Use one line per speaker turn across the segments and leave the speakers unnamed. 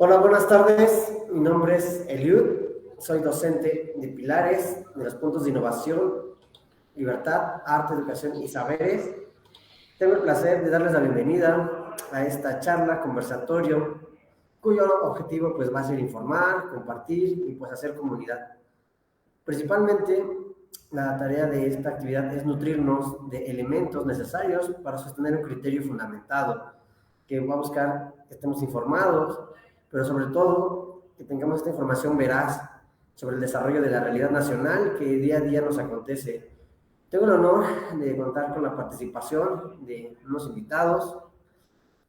Hola, buenas tardes. Mi nombre es Eliud. Soy docente de Pilares, de los puntos de innovación, libertad, arte, educación y saberes. Tengo el placer de darles la bienvenida a esta charla, conversatorio, cuyo objetivo pues va a ser informar, compartir y pues hacer comunidad. Principalmente, la tarea de esta actividad es nutrirnos de elementos necesarios para sostener un criterio fundamentado, que va a buscar que estemos informados, pero sobre todo que tengamos esta información veraz sobre el desarrollo de la realidad nacional que día a día nos acontece. Tengo el honor de contar con la participación de unos invitados,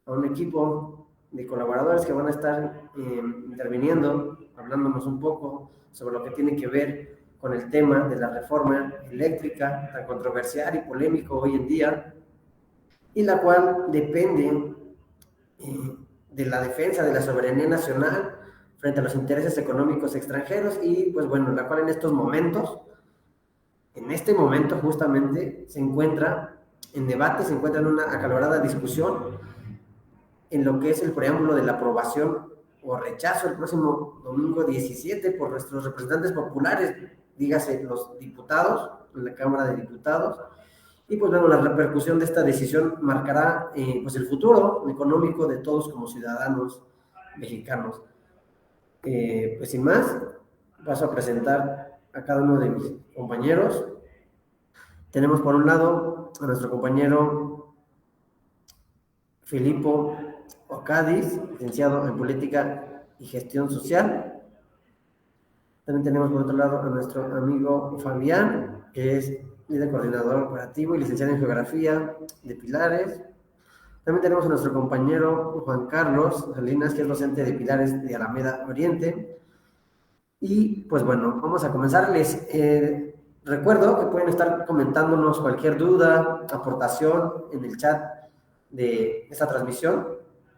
a un equipo de colaboradores que van a estar interviniendo, hablándonos un poco sobre lo que tiene que ver con el tema de la reforma eléctrica tan controversial y polémico hoy en día, y la cual depende de la defensa de la soberanía nacional frente a los intereses económicos extranjeros y pues bueno, la cual en estos momentos, en este momento justamente se encuentra en debate, se encuentra en una acalorada discusión en lo que es el preámbulo de la aprobación o rechazo el próximo domingo 17 por nuestros representantes populares, dígase los diputados, en la Cámara de Diputados. Y pues bueno, la repercusión de esta decisión marcará pues el futuro económico de todos como ciudadanos mexicanos. Pues sin más, paso a presentar a cada uno de mis compañeros. Tenemos por un lado a nuestro compañero Filipo Ocadiz, licenciado en Política y Gestión Social. También tenemos por otro lado a nuestro amigo Fabián, que es líder coordinador operativo y licenciado en Geografía de Pilares. También tenemos a nuestro compañero Juan Carlos Salinas, que es docente de Pilares de Alameda Oriente. Y pues bueno, vamos a comenzar. Les recuerdo que pueden estar comentándonos cualquier duda, aportación en el chat de esta transmisión,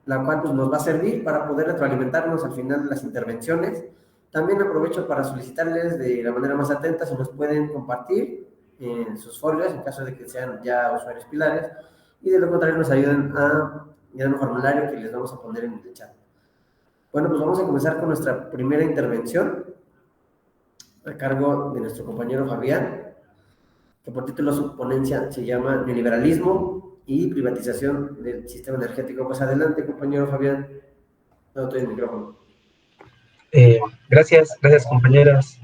la cual pues, nos va a servir para poder retroalimentarnos al final de las intervenciones. También aprovecho para solicitarles de la manera más atenta si nos pueden compartir en sus folios, en caso de que sean ya usuarios Pilares, y de lo contrario nos ayuden a llenar un formulario que les vamos a poner en el chat. Bueno, pues vamos a comenzar con nuestra primera intervención a cargo de nuestro compañero Fabián, que por título su ponencia se llama Neoliberalismo y privatización del sistema energético. Pues adelante, compañero Fabián, doy el micrófono.
Gracias compañeras,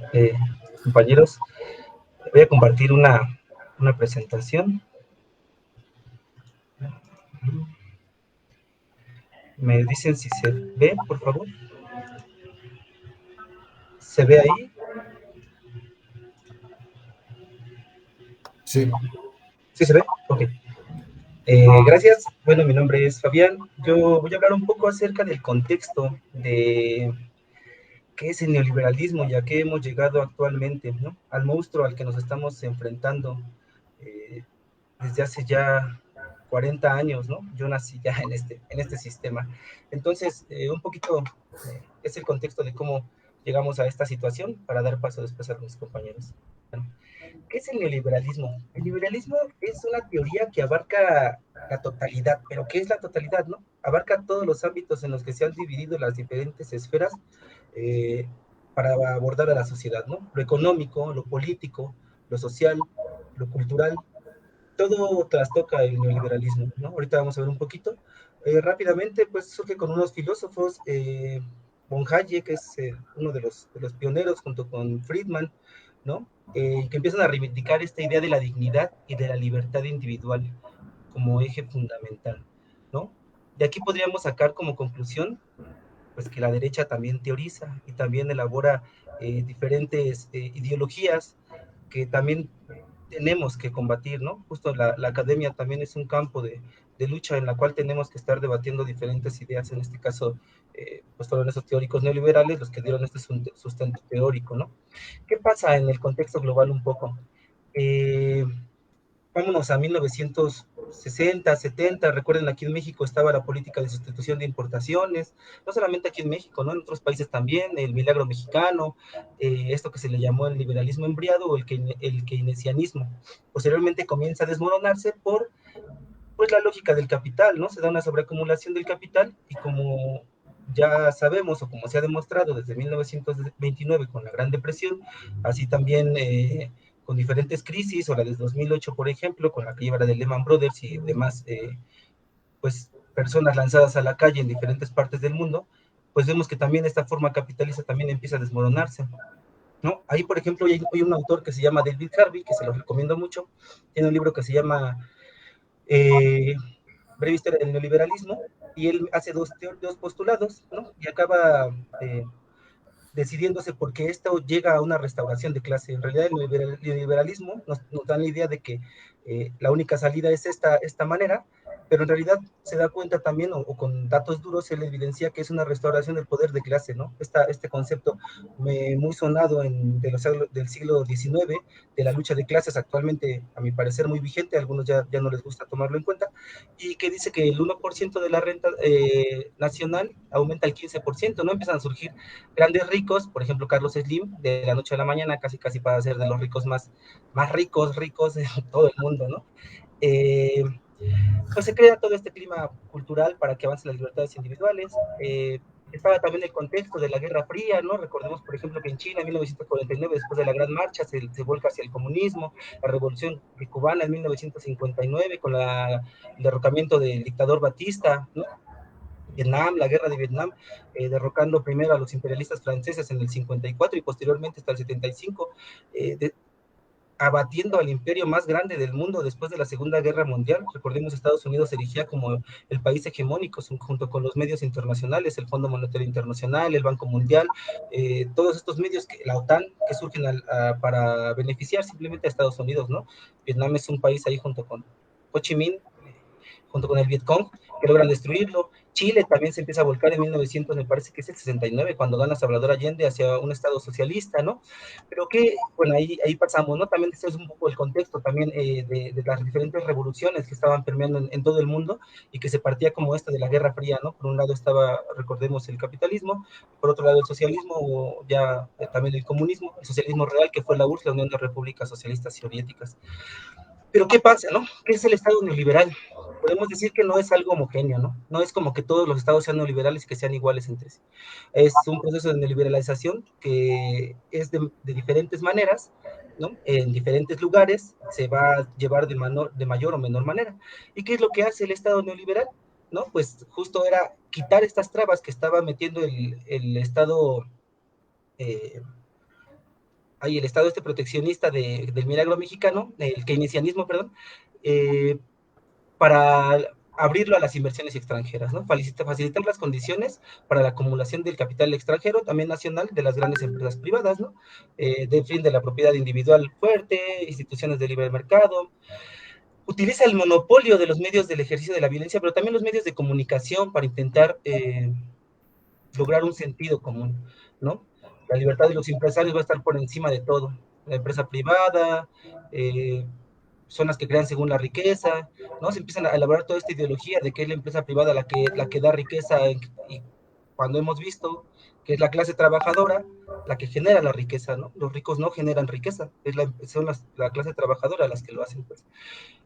compañeros. Voy a compartir una presentación. Me dicen si se ve, por favor. ¿Se ve ahí?
Sí.
¿Sí se ve? Ok. Gracias. Bueno, mi nombre es Fabián. Yo voy a hablar un poco acerca del contexto de qué es el neoliberalismo y a qué hemos llegado actualmente, ¿no? Al monstruo al que nos estamos enfrentando desde hace ya 40 años, ¿no? Yo nací ya en este sistema. Entonces, un poquito es el contexto de cómo llegamos a esta situación para dar paso después a mis compañeros. Bueno, ¿qué es el neoliberalismo? El liberalismo es una teoría que abarca la totalidad, pero ¿qué es la totalidad, no? Abarca todos los ámbitos en los que se han dividido las diferentes esferas para abordar a la sociedad, ¿no? Lo económico, lo político, lo social, lo cultural, todo trastoca el neoliberalismo, ¿no? Ahorita vamos a ver un poquito. Rápidamente, pues surge con unos filósofos, von Hayek, que es uno de los pioneros, junto con Friedman, ¿no? Que empiezan a reivindicar esta idea de la dignidad y de la libertad individual como eje fundamental, ¿no? De aquí podríamos sacar como conclusión, pues que la derecha también teoriza y también elabora diferentes ideologías que también tenemos que combatir, ¿no? Justo la academia también es un campo de lucha en la cual tenemos que estar debatiendo diferentes ideas, en este caso, pues fueron esos teóricos neoliberales los que dieron este sustento teórico, ¿no? ¿Qué pasa en el contexto global un poco? Vámonos a 1960, 70, recuerden, aquí en México estaba la política de sustitución de importaciones, no solamente aquí en México, ¿no? En otros países también, el milagro mexicano, esto que se le llamó el liberalismo embriado o el keynesianismo. Posteriormente comienza a desmoronarse por pues la lógica del capital, ¿no? Se da una sobreacumulación del capital y como ya sabemos, o como se ha demostrado desde 1929 con la Gran Depresión, así también con diferentes crisis, o la de 2008, por ejemplo, con la quiebra de Lehman Brothers y demás, pues, personas lanzadas a la calle en diferentes partes del mundo, pues vemos que también esta forma capitalista también empieza a desmoronarse, ¿no? Ahí, por ejemplo, hay un autor que se llama David Harvey, que se lo recomiendo mucho, tiene un libro que se llama eh, Breve Historia del Neoliberalismo, y él hace dos postulados, ¿no? Y acaba eh, decidiéndose porque esto llega a una restauración de clase. En realidad el neoliberalismo nos da la idea de que la única salida es esta manera, pero en realidad se da cuenta también, o con datos duros, se le evidencia que es una restauración del poder de clase, ¿no? Este concepto muy sonado del siglo XIX, de la lucha de clases, actualmente, a mi parecer, muy vigente, a algunos ya no les gusta tomarlo en cuenta, y que dice que el 1% de la renta nacional aumenta al 15%, ¿no? Empiezan a surgir grandes ricos, por ejemplo, Carlos Slim, de la noche a la mañana, casi para ser de los ricos más ricos de todo el mundo, ¿no? Pues se crea todo este clima cultural para que avancen las libertades individuales. Estaba también el contexto de la Guerra Fría, ¿no? Recordemos, por ejemplo, que en China en 1949, después de la Gran Marcha, se vuelca hacia el comunismo, la Revolución Cubana en 1959, con el derrocamiento del dictador Batista, ¿no? Vietnam, la guerra de Vietnam, derrocando primero a los imperialistas franceses en el 54 y posteriormente hasta el 75, abatiendo al imperio más grande del mundo después de la Segunda Guerra Mundial. Recordemos, Estados Unidos se erigía como el país hegemónico junto con los medios internacionales, el Fondo Monetario Internacional, el Banco Mundial, todos estos medios, la OTAN, que surgen para beneficiar simplemente a Estados Unidos, ¿no? Vietnam es un país ahí junto con Ho Chi Minh, junto con el Vietcong, que logran destruirlo. Chile también se empieza a volcar en 1900, me parece que es el 69, cuando gana Salvador Allende hacia un estado socialista, ¿no? Pero que, bueno, ahí pasamos, ¿no? También este es un poco el contexto también de las diferentes revoluciones que estaban permeando en todo el mundo y que se partía como esta de la Guerra Fría, ¿no? Por un lado estaba, recordemos, el capitalismo, por otro lado el socialismo, o ya también el comunismo, el socialismo real, que fue la URSS, la Unión de Repúblicas Socialistas Soviéticas. Pero ¿qué pasa, no? ¿Qué es el Estado neoliberal? Podemos decir que no es algo homogéneo, ¿no? No es como que todos los estados sean neoliberales y que sean iguales entre sí. Es un proceso de neoliberalización que es de diferentes maneras, ¿no? En diferentes lugares se va a llevar de mayor o menor manera. ¿Y qué es lo que hace el Estado neoliberal? ¿No? Pues justo era quitar estas trabas que estaba metiendo el Estado eh, el Estado este proteccionista del milagro mexicano, el keynesianismo, perdón, eh, para abrirlo a las inversiones extranjeras, ¿no? Facilitar las condiciones para la acumulación del capital extranjero, también nacional, de las grandes empresas privadas, ¿no? De fin de la propiedad individual fuerte, instituciones de libre mercado. Utiliza el monopolio de los medios del ejercicio de la violencia, pero también los medios de comunicación para intentar lograr un sentido común, ¿no? La libertad de los empresarios va a estar por encima de todo. La empresa privada, son las que crean según la riqueza, ¿no? Se empiezan a elaborar toda esta ideología de que es la empresa privada la que da riqueza, y cuando hemos visto que es la clase trabajadora la que genera la riqueza, ¿no? Los ricos no generan riqueza, son la clase trabajadora las que lo hacen, pues.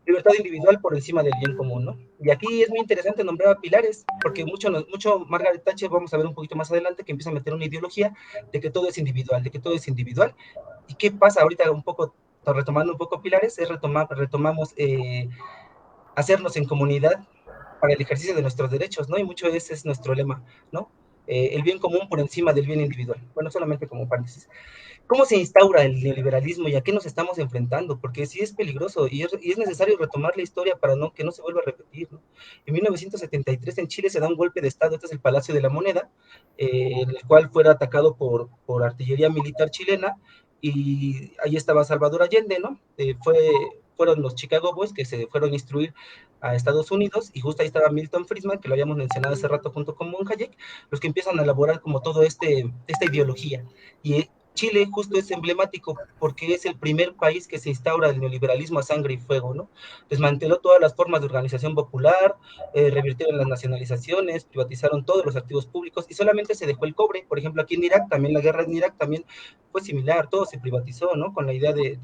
Libertad individual por encima del bien común, ¿no? Y aquí es muy interesante nombrar a pilares, porque mucho Margaret Thatcher, vamos a ver un poquito más adelante, que empieza a meter una ideología de que todo es individual, de que todo es individual. ¿Y qué pasa ahorita un poco, retomando un poco pilares? Retomamos hacernos en comunidad para el ejercicio de nuestros derechos, ¿no? Y mucho ese es nuestro lema, ¿no? El bien común por encima del bien individual. Bueno, solamente como paréntesis. ¿Cómo se instaura el neoliberalismo y a qué nos estamos enfrentando? Porque sí es peligroso y es necesario retomar la historia para que no se vuelva a repetir, ¿no? En 1973 en Chile se da un golpe de Estado, este es el Palacio de la Moneda, en el cual fue atacado por artillería militar chilena, y ahí estaba Salvador Allende, ¿no? Fueron los Chicago Boys que se fueron a instruir a Estados Unidos, y justo ahí estaba Milton Friedman, que lo habíamos mencionado hace rato junto con Von Hayek, los que empiezan a elaborar como todo esta ideología. Y Chile justo es emblemático porque es el primer país que se instaura el neoliberalismo a sangre y fuego, ¿no? Desmanteló todas las formas de organización popular, revirtieron las nacionalizaciones, privatizaron todos los activos públicos y solamente se dejó el cobre. Por ejemplo, aquí en Irak, también la guerra en Irak también fue similar, todo se privatizó, ¿no? Con la idea de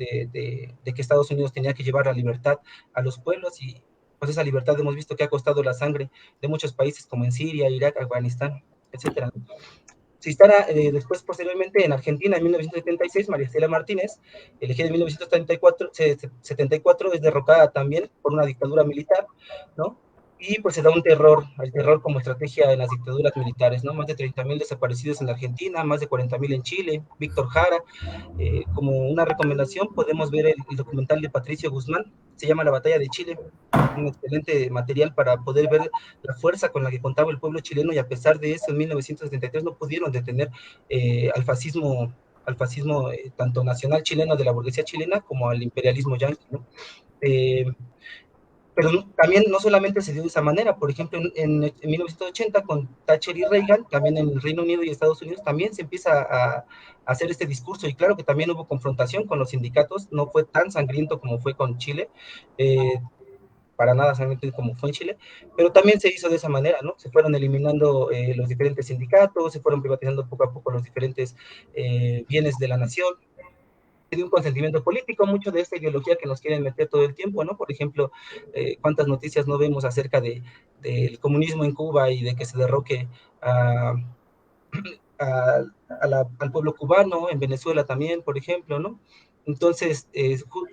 que Estados Unidos tenía que llevar la libertad a los pueblos, y pues esa libertad hemos visto que ha costado la sangre de muchos países como en Siria, Irak, Afganistán. etcétera. Se instala después, posteriormente, en Argentina en 1976, María Estela Martínez, elegida en 1974, es derrocada también por una dictadura militar, ¿no? Y pues se da un terror, el terror como estrategia en las dictaduras militares, ¿no? Más de 30.000 desaparecidos en la Argentina, más de 40.000 en Chile, Víctor Jara. Como una recomendación, podemos ver el documental de Patricio Guzmán, se llama La Batalla de Chile, un excelente material para poder ver la fuerza con la que contaba el pueblo chileno, y a pesar de eso, en 1973 no pudieron detener al fascismo tanto nacional chileno de la burguesía chilena como al imperialismo yanqui, ¿no? Eh, pero también no solamente se dio de esa manera, por ejemplo, en 1980 con Thatcher y Reagan, también en el Reino Unido y Estados Unidos también se empieza a hacer este discurso, y claro que también hubo confrontación con los sindicatos, no fue tan sangriento como fue con Chile, para nada sangriento como fue en Chile, pero también se hizo de esa manera, ¿no? Se fueron eliminando los diferentes sindicatos, se fueron privatizando poco a poco los diferentes bienes de la nación, de un consentimiento político, mucho de esta ideología que nos quieren meter todo el tiempo, ¿no? Por ejemplo, cuántas noticias no vemos acerca del comunismo en Cuba y de que se derroque a, al pueblo cubano, en Venezuela también, por ejemplo, ¿no? Entonces,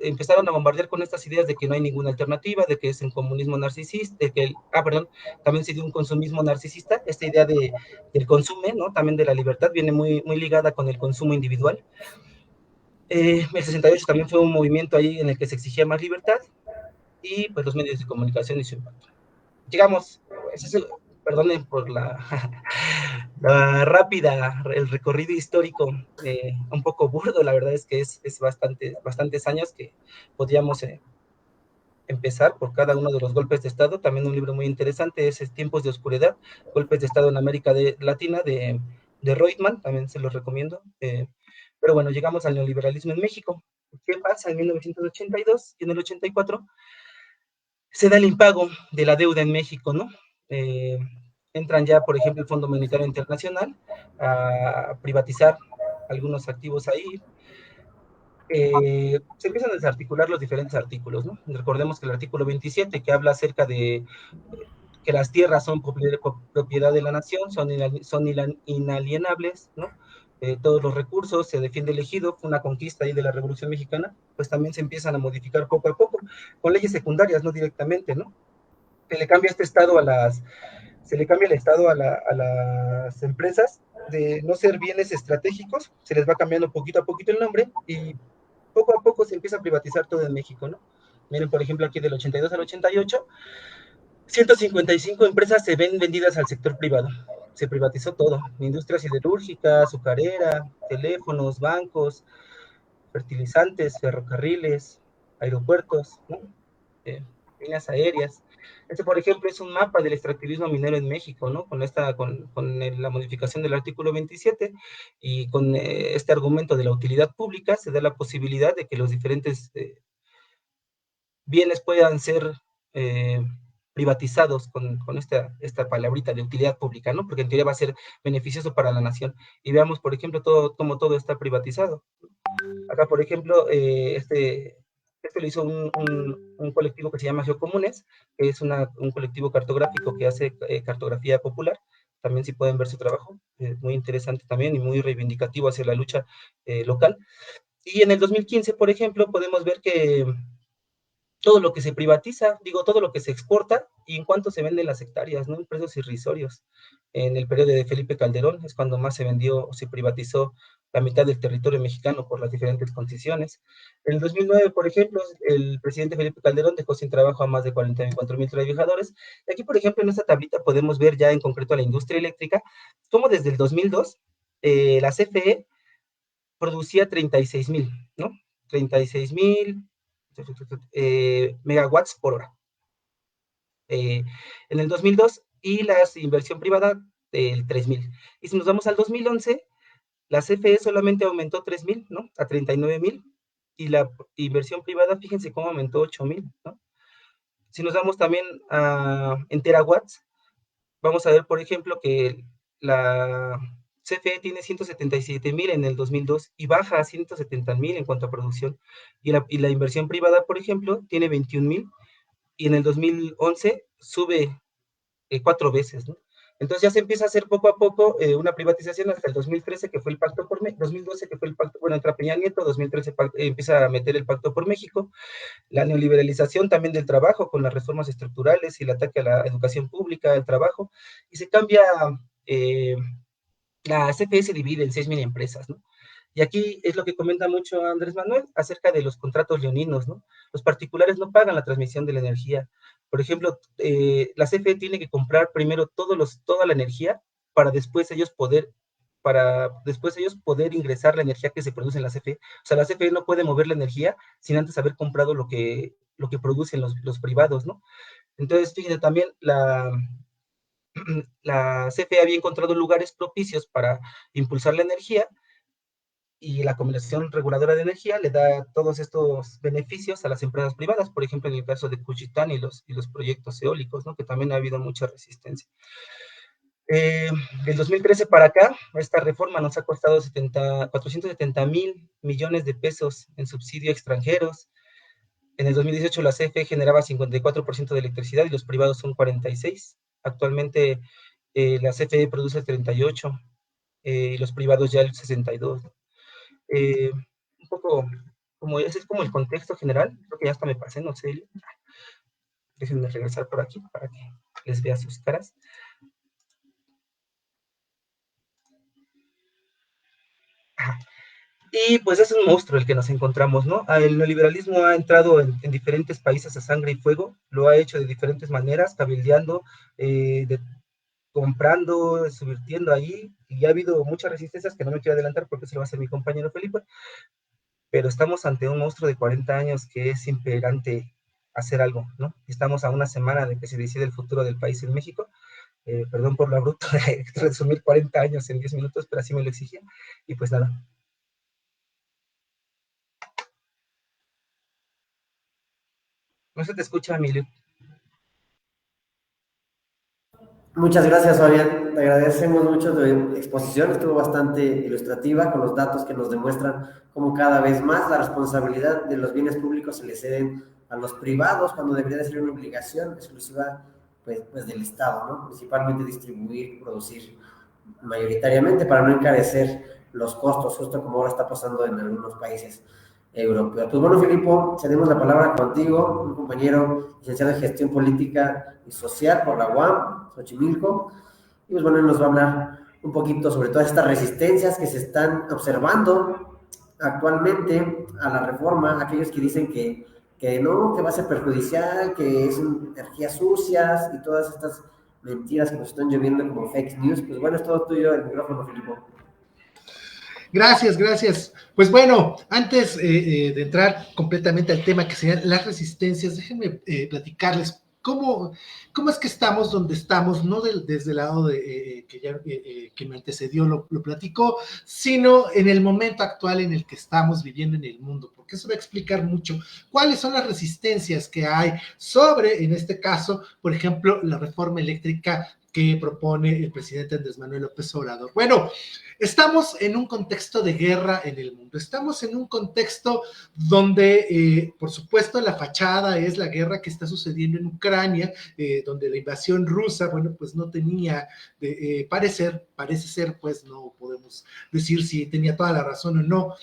empezaron a bombardear con estas ideas de que no hay ninguna alternativa, de que es un comunismo narcisista, de que, perdón, también se dio un consumismo narcisista, esta idea del consumo, ¿no? También de la libertad viene muy, muy ligada con el consumo individual. El 68 también fue un movimiento ahí en el que se exigía más libertad, y pues los medios de comunicación y su impacto. Llegamos, perdonen por la rápida, el recorrido histórico, un poco burdo, la verdad es que es bastantes años que podríamos empezar por cada uno de los golpes de Estado. También un libro muy interesante es Tiempos de Oscuridad, Golpes de Estado en América Latina, de Reutemann, también se los recomiendo. Pero bueno, llegamos al neoliberalismo en México. ¿Qué pasa en 1982 y en el 84? Se da el impago de la deuda en México, ¿no? Eh, Entran ya, por ejemplo, el Fondo Monetario Internacional a privatizar algunos activos ahí. Se empiezan a desarticular los diferentes artículos, ¿no? Recordemos que el artículo 27, que habla acerca de que las tierras son propiedad de la nación, son inalienables, ¿no? Todos los recursos, se defiende el ejido, fue una conquista ahí de la Revolución Mexicana, pues también se empiezan a modificar poco a poco, con leyes secundarias, no directamente, ¿no? Se le cambia este estado se le cambia el estado a las empresas, de no ser bienes estratégicos, se les va cambiando poquito a poquito el nombre, y poco a poco se empieza a privatizar todo en México, ¿no? Miren, por ejemplo, aquí del 82 al 88, 155 empresas se ven vendidas al sector privado. Se privatizó todo, industria siderúrgica, azucarera, teléfonos, bancos, fertilizantes, ferrocarriles, aeropuertos, ¿no? eh, líneas aéreas. Este, por ejemplo, es un mapa del extractivismo minero en México, ¿no? Con la modificación del artículo 27 y con este argumento de la utilidad pública, se da la posibilidad de que los diferentes bienes puedan ser eh, privatizados con esta palabrita de utilidad pública, ¿no? Porque en teoría va a ser beneficioso para la nación. Y veamos, por ejemplo, cómo todo está privatizado. Acá, por ejemplo, esto lo hizo un colectivo que se llama Geocomunes, que es un colectivo cartográfico que hace cartografía popular. También si pueden ver su trabajo, muy interesante también y muy reivindicativo hacia la lucha local. Y en el 2015, por ejemplo, podemos ver que todo lo que se privatiza, digo, todo lo que se exporta, y en cuánto se venden las hectáreas, ¿no? En precios irrisorios. En el periodo de Felipe Calderón es cuando más se vendió o se privatizó la mitad del territorio mexicano por las diferentes concesiones. En el 2009, por ejemplo, el presidente Felipe Calderón dejó sin trabajo a más de 44.000 trabajadores. Y aquí, por ejemplo, en esta tablita podemos ver ya en concreto a la industria eléctrica, cómo desde el 2002 la CFE producía 36.000, ¿no? 36.000 megawatts por hora en el 2002, y la inversión privada del 3.000. Y si nos vamos al 2011, la CFE solamente aumentó 3.000, ¿no? A 39.000, y la inversión privada, fíjense cómo aumentó 8.000, ¿no? Si nos vamos también en terawatts, vamos a ver, por ejemplo, que la CFE tiene 177.000 en el 2002 y baja a 170.000 en cuanto a producción. Y la inversión privada, por ejemplo, tiene 21.000 y en el 2011 sube 4 veces, ¿no? Entonces ya se empieza a hacer poco a poco una privatización hasta el 2013, que fue el Pacto por México, 2012, que fue el Pacto, bueno, entra Peña Nieto, 2013 empieza a meter el Pacto por México, la neoliberalización también del trabajo con las reformas estructurales y el ataque a la educación pública, al trabajo, y se cambia, eh, la CFE se divide en 6 mini empresas, ¿no? Y aquí es lo que comenta mucho Andrés Manuel acerca de los contratos leoninos, ¿no? Los particulares no pagan la transmisión de la energía. Por ejemplo, la CFE tiene que comprar primero toda la energía para después ellos poder ingresar la energía que se produce en la CFE. O sea, la CFE no puede mover la energía sin antes haber comprado lo que producen los privados, ¿no? Entonces, fíjense, también la CFE había encontrado lugares propicios para impulsar la energía, y la Comisión Reguladora de Energía le da todos estos beneficios a las empresas privadas, por ejemplo, en el caso de Cuchitán y los proyectos eólicos, ¿no? Que también ha habido mucha resistencia. Del 2013 para acá, esta reforma nos ha costado 470 mil millones de pesos en subsidio a extranjeros. En el 2018 la CFE generaba 54% de electricidad y los privados son 46%. Actualmente la CFE produce el 38%, y los privados ya el 62%. Un poco, como ese es como el contexto general, creo que ya hasta me pasé, no sé, déjenme regresar por aquí para que les vea sus caras. Ajá. Y pues es un monstruo el que nos encontramos, ¿no? El neoliberalismo ha entrado en diferentes países a sangre y fuego, lo ha hecho de diferentes maneras, cabildeando, comprando, subvirtiendo ahí, y ha habido muchas resistencias que no me quiero adelantar porque se lo va a hacer mi compañero Felipe, pero estamos ante un monstruo de 40 años que es imperante hacer algo, ¿no? Estamos a una semana de que se decide el futuro del país en México. Perdón por lo bruto de resumir 40 años en 10 minutos, pero así me lo exigía. Y pues nada. No se te escucha, Emilio.
Muchas gracias, Fabián. Te agradecemos mucho tu exposición. Estuvo bastante ilustrativa con los datos que nos demuestran cómo cada vez más la responsabilidad de los bienes públicos se le ceden a los privados cuando debería de ser una obligación exclusiva pues del Estado, ¿no? Principalmente distribuir, producir mayoritariamente para no encarecer los costos, justo como ahora está pasando en algunos países europeos. Pues bueno, Filipo, cedemos la palabra contigo, un compañero licenciado en Gestión Política y Social por la UAM, Xochimilco, y pues bueno, él nos va a hablar un poquito sobre todas estas resistencias que se están observando actualmente a la reforma, aquellos que dicen que no, que va a ser perjudicial, que es energías sucias y todas estas mentiras que nos están lloviendo como fake news. Pues bueno, es todo tuyo el micrófono, Filipo.
Gracias, gracias. Pues bueno, antes de entrar completamente al tema que serían las resistencias, déjenme platicarles cómo es que estamos donde estamos, no desde el lado de que me antecedió lo platicó, sino en el momento actual en el que estamos viviendo en el mundo, porque eso va a explicar mucho cuáles son las resistencias que hay sobre, en este caso, por ejemplo, la reforma eléctrica que propone el presidente Andrés Manuel López Obrador. Bueno, estamos en un contexto de guerra en el mundo, estamos en un contexto donde, por supuesto, la fachada es la guerra que está sucediendo en Ucrania, donde la invasión rusa, bueno, pues no tenía parece ser, pues no podemos decir si tenía toda la razón o no,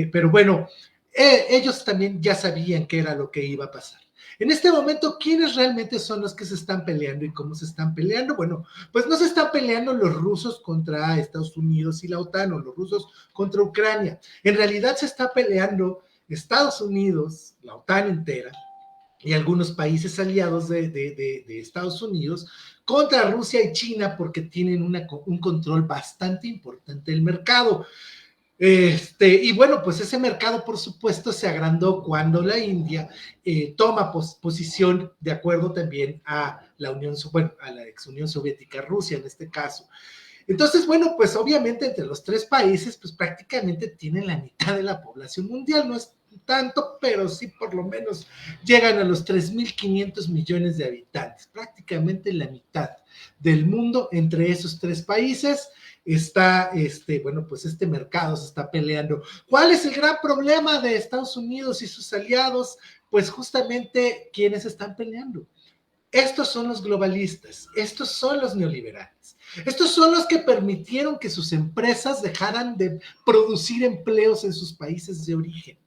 pero bueno, ellos también ya sabían qué era lo que iba a pasar. En este momento, ¿quiénes realmente son los que se están peleando y cómo se están peleando? Bueno, pues no se están peleando los rusos contra Estados Unidos y la OTAN o los rusos contra Ucrania. En realidad se está peleando Estados Unidos, la OTAN entera y algunos países aliados de Estados Unidos contra Rusia y China porque tienen un control bastante importante del mercado. Y bueno, pues ese mercado, por supuesto, se agrandó cuando la India toma posición de acuerdo también a la a la ex Unión Soviética, Rusia en este caso. Entonces, bueno, pues obviamente entre los tres países, pues prácticamente tienen la mitad de la población mundial, no es tanto, pero sí por lo menos llegan a los 3.500 millones de habitantes, prácticamente la mitad del mundo entre esos tres países. Está, bueno, pues este mercado se está peleando. ¿Cuál es el gran problema de Estados Unidos y sus aliados? Pues justamente, ¿quiénes están peleando? Estos son los globalistas, estos son los neoliberales, estos son los que permitieron que sus empresas dejaran de producir empleos en sus países de origen.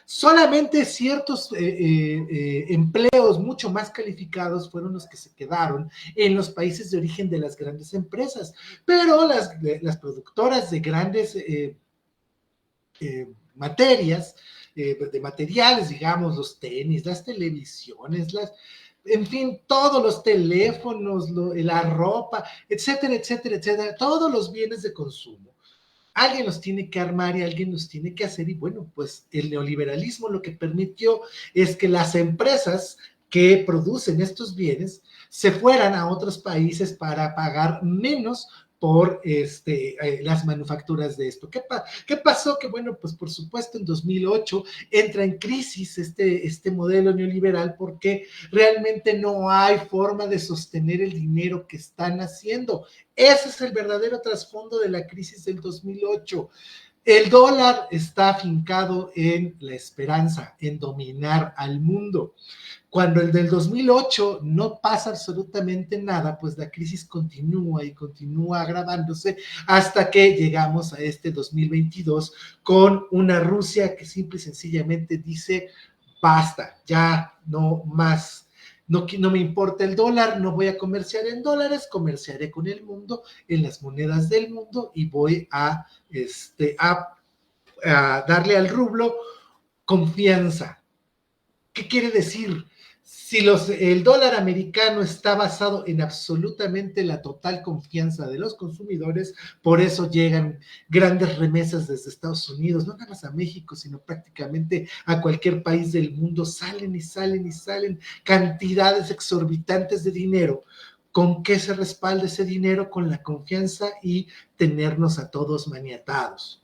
Solamente ciertos empleos mucho más calificados fueron los que se quedaron en los países de origen de las grandes empresas, pero las productoras de grandes materias, de materiales, digamos, los tenis, las televisiones, en fin, todos los teléfonos, la ropa, etcétera, etcétera, etcétera, todos los bienes de consumo. Alguien los tiene que armar y alguien los tiene que hacer, y bueno, pues el neoliberalismo lo que permitió es que las empresas que producen estos bienes se fueran a otros países para pagar menos por las manufacturas de esto. ¿Qué pasó? Que bueno, pues por supuesto en 2008 entra en crisis este modelo neoliberal porque realmente no hay forma de sostener el dinero que están haciendo. Ese es el verdadero trasfondo de la crisis del 2008. El dólar está afincado en la esperanza, en dominar al mundo. Cuando el del 2008 no pasa absolutamente nada, pues la crisis continúa y continúa agravándose hasta que llegamos a este 2022 con una Rusia que simple y sencillamente dice, basta, ya no más, no me importa el dólar, no voy a comerciar en dólares, comerciaré con el mundo, en las monedas del mundo y voy a darle al rublo confianza. ¿Qué quiere decir? Si el dólar americano está basado en absolutamente la total confianza de los consumidores, por eso llegan grandes remesas desde Estados Unidos, no nada más a México, sino prácticamente a cualquier país del mundo, salen y salen y salen cantidades exorbitantes de dinero. ¿Con qué se respalda ese dinero? Con la confianza y tenernos a todos maniatados.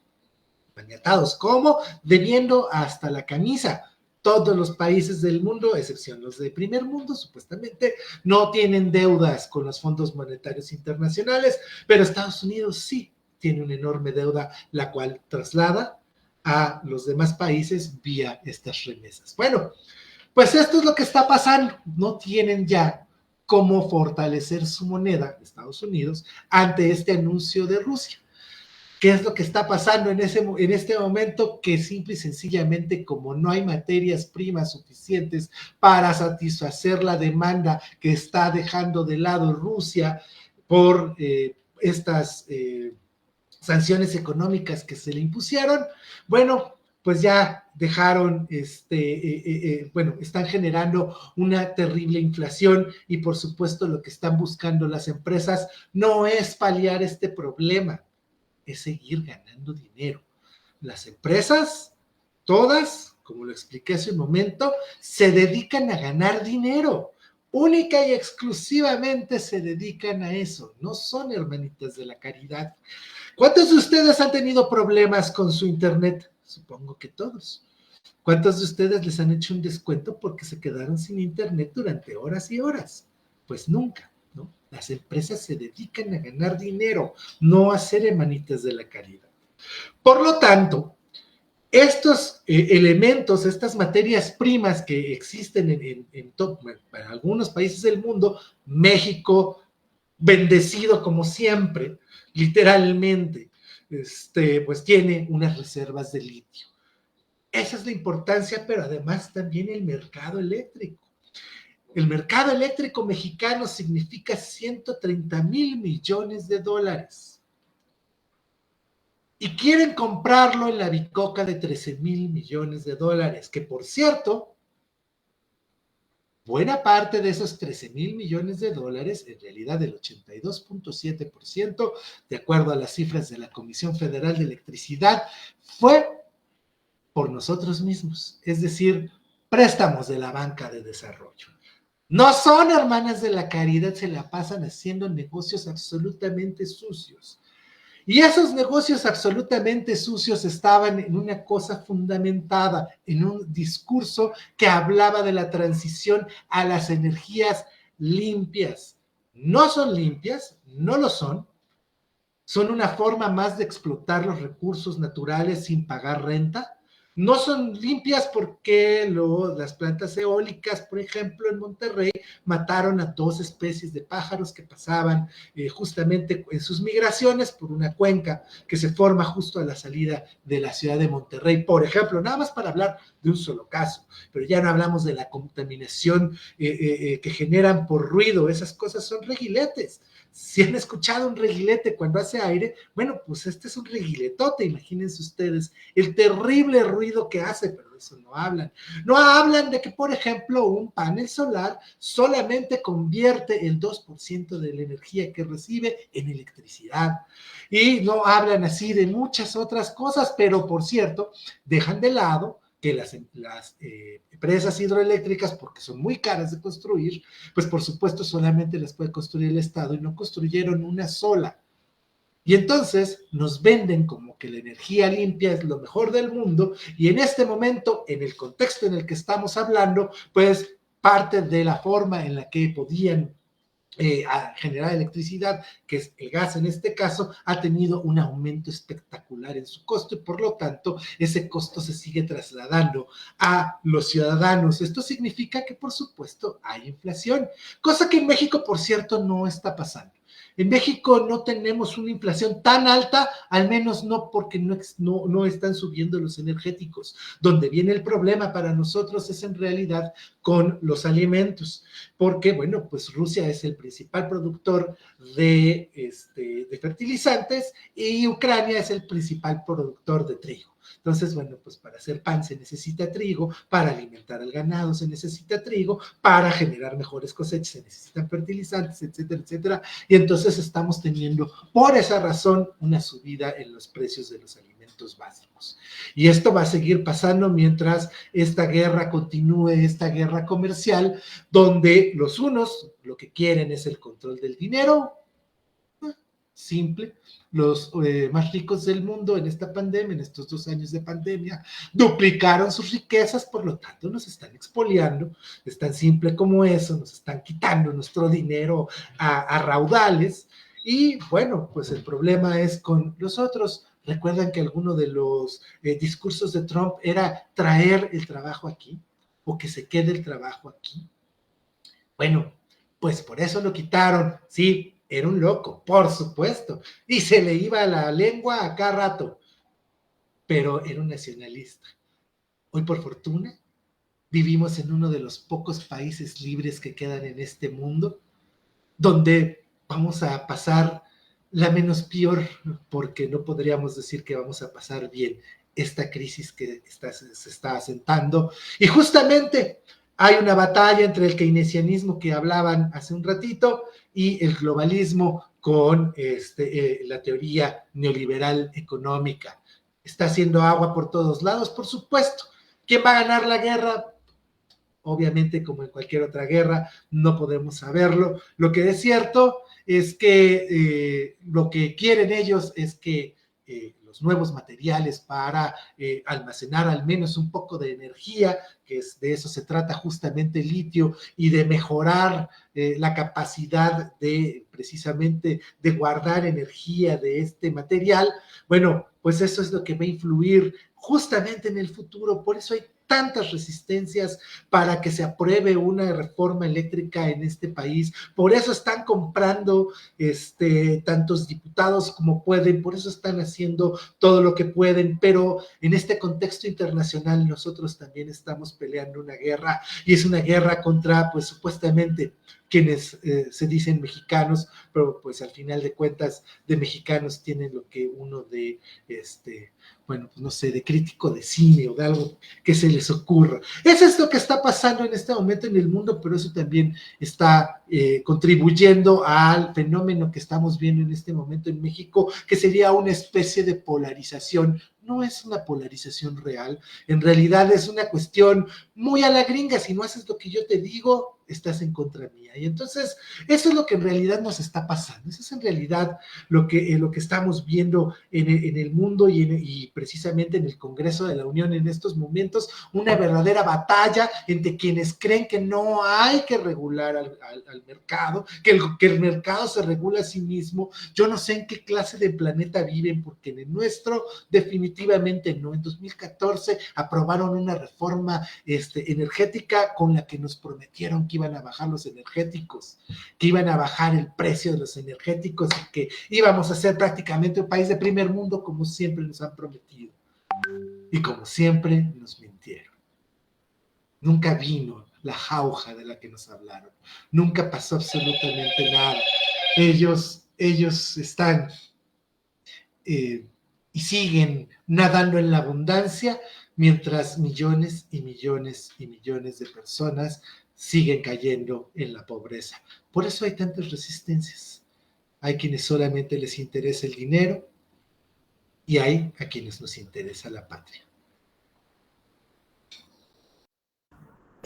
¿Maniatados cómo? Debiendo hasta la camisa. Todos los países del mundo, excepción los de primer mundo, supuestamente, no tienen deudas con los fondos monetarios internacionales, pero Estados Unidos sí tiene una enorme deuda, la cual traslada a los demás países vía estas remesas. Bueno, pues esto es lo que está pasando. No tienen ya cómo fortalecer su moneda, Estados Unidos, ante este anuncio de Rusia. ¿Qué es lo que está pasando en este momento? Que simple y sencillamente, como no hay materias primas suficientes para satisfacer la demanda que está dejando de lado Rusia por estas sanciones económicas que se le impusieron, bueno, pues ya dejaron, están generando una terrible inflación y por supuesto lo que están buscando las empresas no es paliar este problema, es seguir ganando dinero. Las empresas, todas, como lo expliqué hace un momento, se dedican a ganar dinero. Única y exclusivamente se dedican a eso. No son hermanitas de la caridad. ¿Cuántos de ustedes han tenido problemas con su internet? Supongo que todos. ¿Cuántos de ustedes les han hecho un descuento porque se quedaron sin internet durante horas y horas? Pues nunca. ¿No? Las empresas se dedican a ganar dinero, no a ser hermanitas de la caridad. Por lo tanto, estos elementos, estas materias primas que existen en algunos países del mundo, México, bendecido como siempre, literalmente, pues tiene unas reservas de litio. Esa es la importancia, pero además también el mercado eléctrico. El mercado eléctrico mexicano significa 130,000 millones de dólares. Y quieren comprarlo en la bicoca de 13,000 millones de dólares, que por cierto, buena parte de esos 13,000 millones de dólares, en realidad el 82.7%, de acuerdo a las cifras de la Comisión Federal de Electricidad, fue por nosotros mismos, es decir, préstamos de la banca de desarrollo. No son hermanas de la caridad, se la pasan haciendo negocios absolutamente sucios. Y esos negocios absolutamente sucios estaban en una cosa fundamentada, en un discurso que hablaba de la transición a las energías limpias. No son limpias, no lo son. Son una forma más de explotar los recursos naturales sin pagar renta. No son limpias porque las plantas eólicas, por ejemplo, en Monterrey, mataron a 2 especies de pájaros que pasaban justamente en sus migraciones por una cuenca que se forma justo a la salida de la ciudad de Monterrey, por ejemplo, nada más para hablar de un solo caso, pero ya no hablamos de la contaminación que generan por ruido, esas cosas son reguiletes. Si han escuchado un reguilete cuando hace aire, bueno, pues este es un reguiletote, imagínense ustedes el terrible ruido que hace, pero de eso no hablan. No hablan de que, por ejemplo, un panel solar solamente convierte el 2% de la energía que recibe en electricidad. Y no hablan así de muchas otras cosas, pero por cierto, dejan de lado que las empresas hidroeléctricas, porque son muy caras de construir, pues por supuesto solamente las puede construir el Estado y no construyeron una sola. Y entonces nos venden como que la energía limpia es lo mejor del mundo y en este momento, en el contexto en el que estamos hablando, pues parte de la forma en la que podían generar electricidad, que es el gas en este caso, ha tenido un aumento espectacular en su costo y por lo tanto ese costo se sigue trasladando a los ciudadanos. Esto significa que por supuesto hay inflación, cosa que en México, por cierto, no está pasando. En México no tenemos una inflación tan alta, al menos no porque no están subiendo los energéticos. Donde viene el problema para nosotros es en realidad con los alimentos, porque, bueno, pues Rusia es el principal productor de fertilizantes y Ucrania es el principal productor de trigo. Entonces, bueno, pues para hacer pan se necesita trigo, para alimentar al ganado se necesita trigo, para generar mejores cosechas se necesitan fertilizantes, etcétera, etcétera. Y entonces estamos teniendo, por esa razón, una subida en los precios de los alimentos básicos. Y esto va a seguir pasando mientras esta guerra continúe, esta guerra comercial, donde los unos lo que quieren es el control del dinero, simple. Los más ricos del mundo en esta pandemia, en estos 2 años de pandemia, duplicaron sus riquezas, por lo tanto nos están expoliando, es tan simple como eso, nos están quitando nuestro dinero a raudales, y bueno, pues el problema es con los otros. ¿Recuerdan que alguno de los discursos de Trump era traer el trabajo aquí? ¿O que se quede el trabajo aquí? Bueno, pues por eso lo quitaron, sí. Era un loco, por supuesto, y se le iba la lengua a cada rato, pero era un nacionalista. Hoy, por fortuna, vivimos en uno de los pocos países libres que quedan en este mundo, donde vamos a pasar la menos peor, porque no podríamos decir que vamos a pasar bien esta crisis que se está asentando, y justamente hay una batalla entre el keynesianismo que hablaban hace un ratito y el globalismo con la teoría neoliberal económica. Está haciendo agua por todos lados, por supuesto. ¿Quién va a ganar la guerra? Obviamente, como en cualquier otra guerra, no podemos saberlo. Lo que es cierto es que lo que quieren ellos es que los nuevos materiales para almacenar al menos un poco de energía, que de eso se trata justamente el litio, y de mejorar la capacidad de precisamente de guardar energía de este material, bueno, pues eso es lo que va a influir justamente en el futuro. Por eso hay tantas resistencias para que se apruebe una reforma eléctrica en este país. Por eso están comprando tantos diputados como pueden, por eso están haciendo todo lo que pueden, pero en este contexto internacional nosotros también estamos peleando una guerra, y es una guerra contra, pues supuestamente, quienes se dicen mexicanos, pero pues al final de cuentas de mexicanos tienen lo que uno de bueno, pues no sé, de crítico de cine o de algo que se les ocurra. Eso es lo que está pasando en este momento en el mundo, pero eso también está contribuyendo al fenómeno que estamos viendo en este momento en México, que sería una especie de polarización. No es una polarización real, en realidad es una cuestión muy a la gringa. Si no haces lo que yo te digo, estás en contra mía. Y entonces, eso es lo que en realidad nos está pasando. Eso es en realidad lo que estamos viendo en el mundo y precisamente en el Congreso de la Unión en estos momentos, una verdadera batalla entre quienes creen que no hay que regular al mercado, que el mercado se regula a sí mismo. Yo no sé en qué clase de planeta viven, porque en el nuestro definitivamente definitivamente no. En 2014 aprobaron una reforma energética con la que nos prometieron que iban a bajar los energéticos, que iban a bajar el precio de los energéticos y que íbamos a ser prácticamente un país de primer mundo como siempre nos han prometido. Y como siempre nos mintieron. Nunca vino la jauja de la que nos hablaron. Nunca pasó absolutamente nada. Ellos están y siguen nadando en la abundancia mientras millones y millones y millones de personas siguen cayendo en la pobreza. Por eso hay tantas resistencias. Hay quienes solamente les interesa el dinero y hay a quienes nos interesa la patria.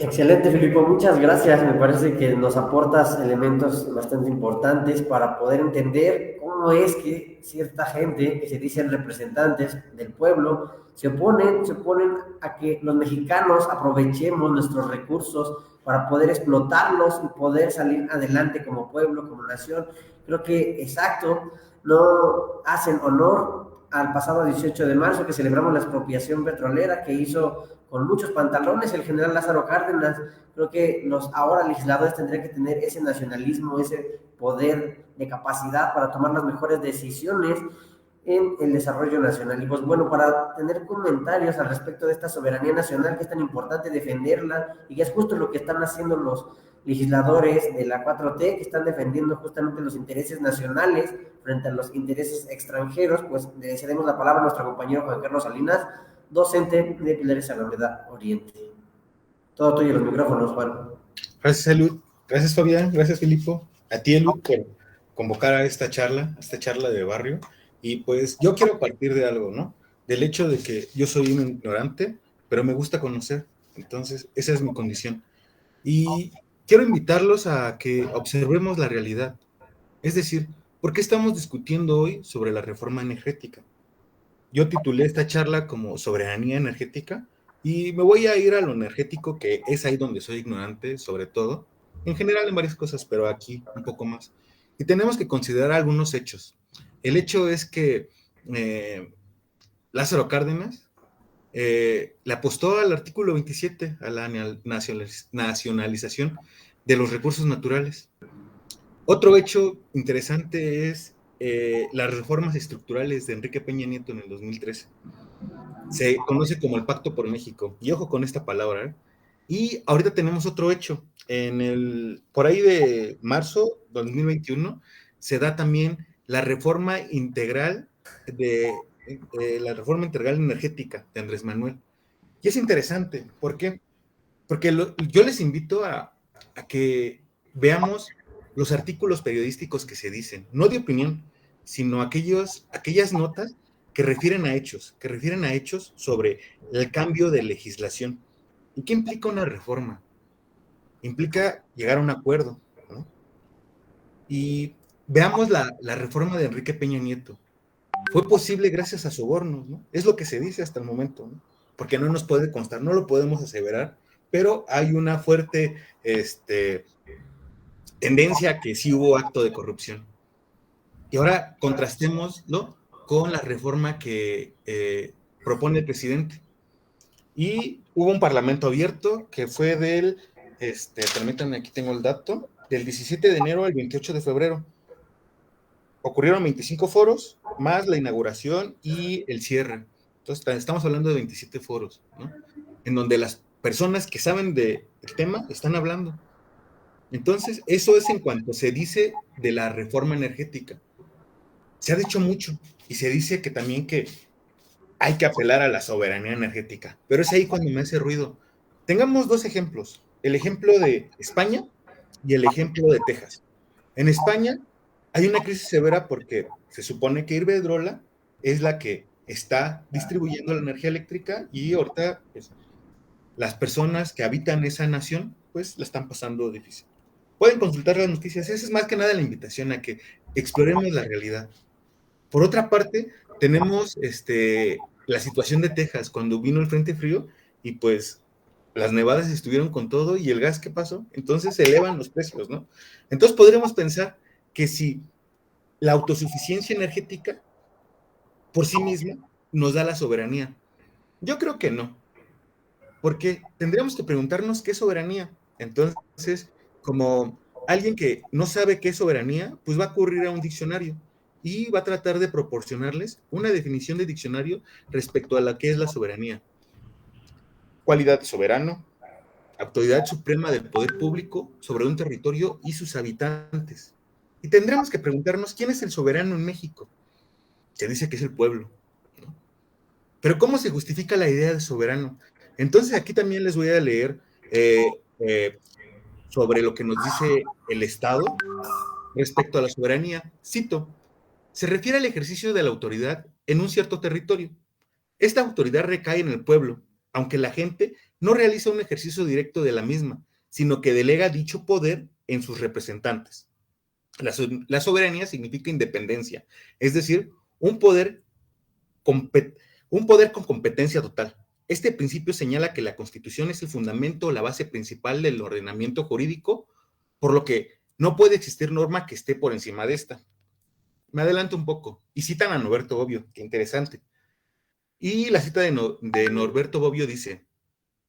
Excelente, Filipo, muchas gracias. Me parece que nos aportas elementos bastante importantes para poder entender cómo es que cierta gente que se dicen representantes del pueblo se oponen a que los mexicanos aprovechemos nuestros recursos para poder explotarlos y poder salir adelante como pueblo, como nación. Creo que, exacto, no hacen honor al pasado 18 de marzo que celebramos la expropiación petrolera que hizo con muchos pantalones el general Lázaro Cárdenas. Creo que los ahora legisladores tendrían que tener ese nacionalismo, ese poder de capacidad para tomar las mejores decisiones en el desarrollo nacional. Y pues bueno, para tener comentarios al respecto de esta soberanía nacional, que es tan importante defenderla, y que es justo lo que están haciendo los legisladores de la 4T, que están defendiendo justamente los intereses nacionales frente a los intereses extranjeros, pues le cedemos la palabra a nuestro compañero Juan Carlos Salinas, docente de Pilares Alameda Oriente. Todo tuyo los micrófonos, Juan.
Gracias, Elud. Gracias, Fabián. Gracias, Filipo. A ti, Elud, por convocar a esta charla de barrio. Y pues yo quiero partir de algo, ¿no? Del hecho de que yo soy un ignorante, pero me gusta conocer. Entonces, esa es mi condición. Y quiero invitarlos a que observemos la realidad. Es decir, ¿por qué estamos discutiendo hoy sobre la reforma energética? Yo titulé esta charla como soberanía energética y me voy a ir a lo energético, que es ahí donde soy ignorante, sobre todo, en general en varias cosas, pero aquí un poco más. Y tenemos que considerar algunos hechos. El hecho es que Lázaro Cárdenas le apostó al artículo 27, a la nacionalización de los recursos naturales. Otro hecho interesante es las reformas estructurales de Enrique Peña Nieto en el 2013. Se conoce como el Pacto por México. Y ojo con esta palabra, ¿eh? Y ahorita tenemos otro hecho. Por ahí de marzo de 2021 se da también la reforma integral energética de Andrés Manuel. Y es interesante. ¿Por qué? Porque yo les invito a que veamos los artículos periodísticos que se dicen, no de opinión, sino aquellas notas que refieren a hechos sobre el cambio de legislación. ¿Y qué implica una reforma? Implica llegar a un acuerdo, ¿no? Y veamos la reforma de Enrique Peña Nieto. Fue posible gracias a sobornos, ¿no? Es lo que se dice hasta el momento, ¿no? Porque no nos puede constar, no lo podemos aseverar, pero hay una fuerte tendencia a que sí hubo acto de corrupción. Y ahora contrastémoslo con la reforma que propone el presidente. Y hubo un parlamento abierto que fue permítanme, aquí tengo el dato, del 17 de enero al 28 de febrero. Ocurrieron 25 foros, más la inauguración y el cierre. Entonces, estamos hablando de 27 foros, ¿no? En donde las personas que saben del tema están hablando. Entonces, eso es en cuanto se dice de la reforma energética. Se ha dicho mucho y se dice que también que hay que apelar a la soberanía energética, pero es ahí cuando me hace ruido. Tengamos dos ejemplos, el ejemplo de España y el ejemplo de Texas. En España hay una crisis severa porque se supone que Iberdrola es la que está distribuyendo la energía eléctrica y ahorita pues, las personas que habitan esa nación pues la están pasando difícil. Pueden consultar las noticias, esa es más que nada la invitación a que exploremos la realidad. Por otra parte, tenemos la situación de Texas, cuando vino el Frente Frío y pues las nevadas estuvieron con todo y el gas, ¿qué pasó? Entonces se elevan los precios, ¿no? Entonces podríamos pensar que si la autosuficiencia energética por sí misma nos da la soberanía. Yo creo que no, porque tendríamos que preguntarnos qué es soberanía. Entonces, como alguien que no sabe qué es soberanía, pues va a ocurrir a un diccionario y va a tratar de proporcionarles una definición de diccionario respecto a la que es la soberanía. Cualidad de soberano, autoridad suprema del poder público sobre un territorio y sus habitantes. Y tendremos que preguntarnos quién es el soberano en México. Se dice que es el pueblo, ¿no? Pero ¿cómo se justifica la idea de soberano? Entonces aquí también les voy a leer sobre lo que nos dice el Estado respecto a la soberanía. Cito, se refiere al ejercicio de la autoridad en un cierto territorio. Esta autoridad recae en el pueblo, aunque la gente no realiza un ejercicio directo de la misma, sino que delega dicho poder en sus representantes. La soberanía significa independencia, es decir, un poder, un poder con competencia total. Este principio señala que la Constitución es el fundamento o la base principal del ordenamiento jurídico, por lo que no puede existir norma que esté por encima de esta. Me adelanto un poco, y citan a Norberto Bobbio, qué interesante. Y la cita de Norberto Bobbio dice,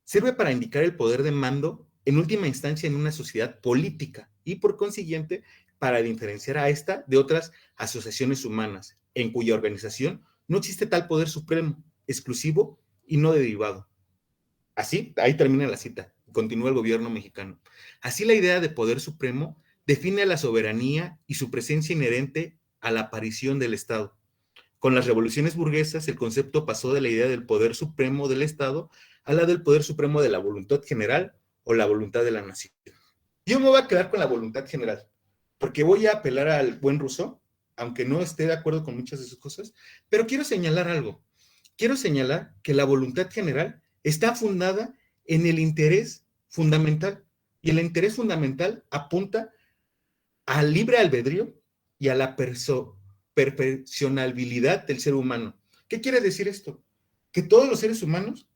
sirve para indicar el poder de mando en última instancia en una sociedad política y por consiguiente para diferenciar a esta de otras asociaciones humanas, en cuya organización no existe tal poder supremo, exclusivo y no derivado. Así, ahí termina la cita, continúa el gobierno mexicano. Así la idea de poder supremo define a la soberanía y su presencia inherente a la aparición del Estado. Con las revoluciones burguesas, el concepto pasó de la idea del poder supremo del Estado a la del poder supremo de la voluntad general o la voluntad de la nación. Yo me voy a quedar con la voluntad general, porque voy a apelar al buen Rousseau, aunque no esté de acuerdo con muchas de sus cosas, pero quiero señalar algo. Quiero señalar que la voluntad general está fundada en el interés fundamental, y el interés fundamental apunta al libre albedrío y a la perfeccionabilidad del ser humano. ¿Qué quiere decir esto? Que todos los seres humanos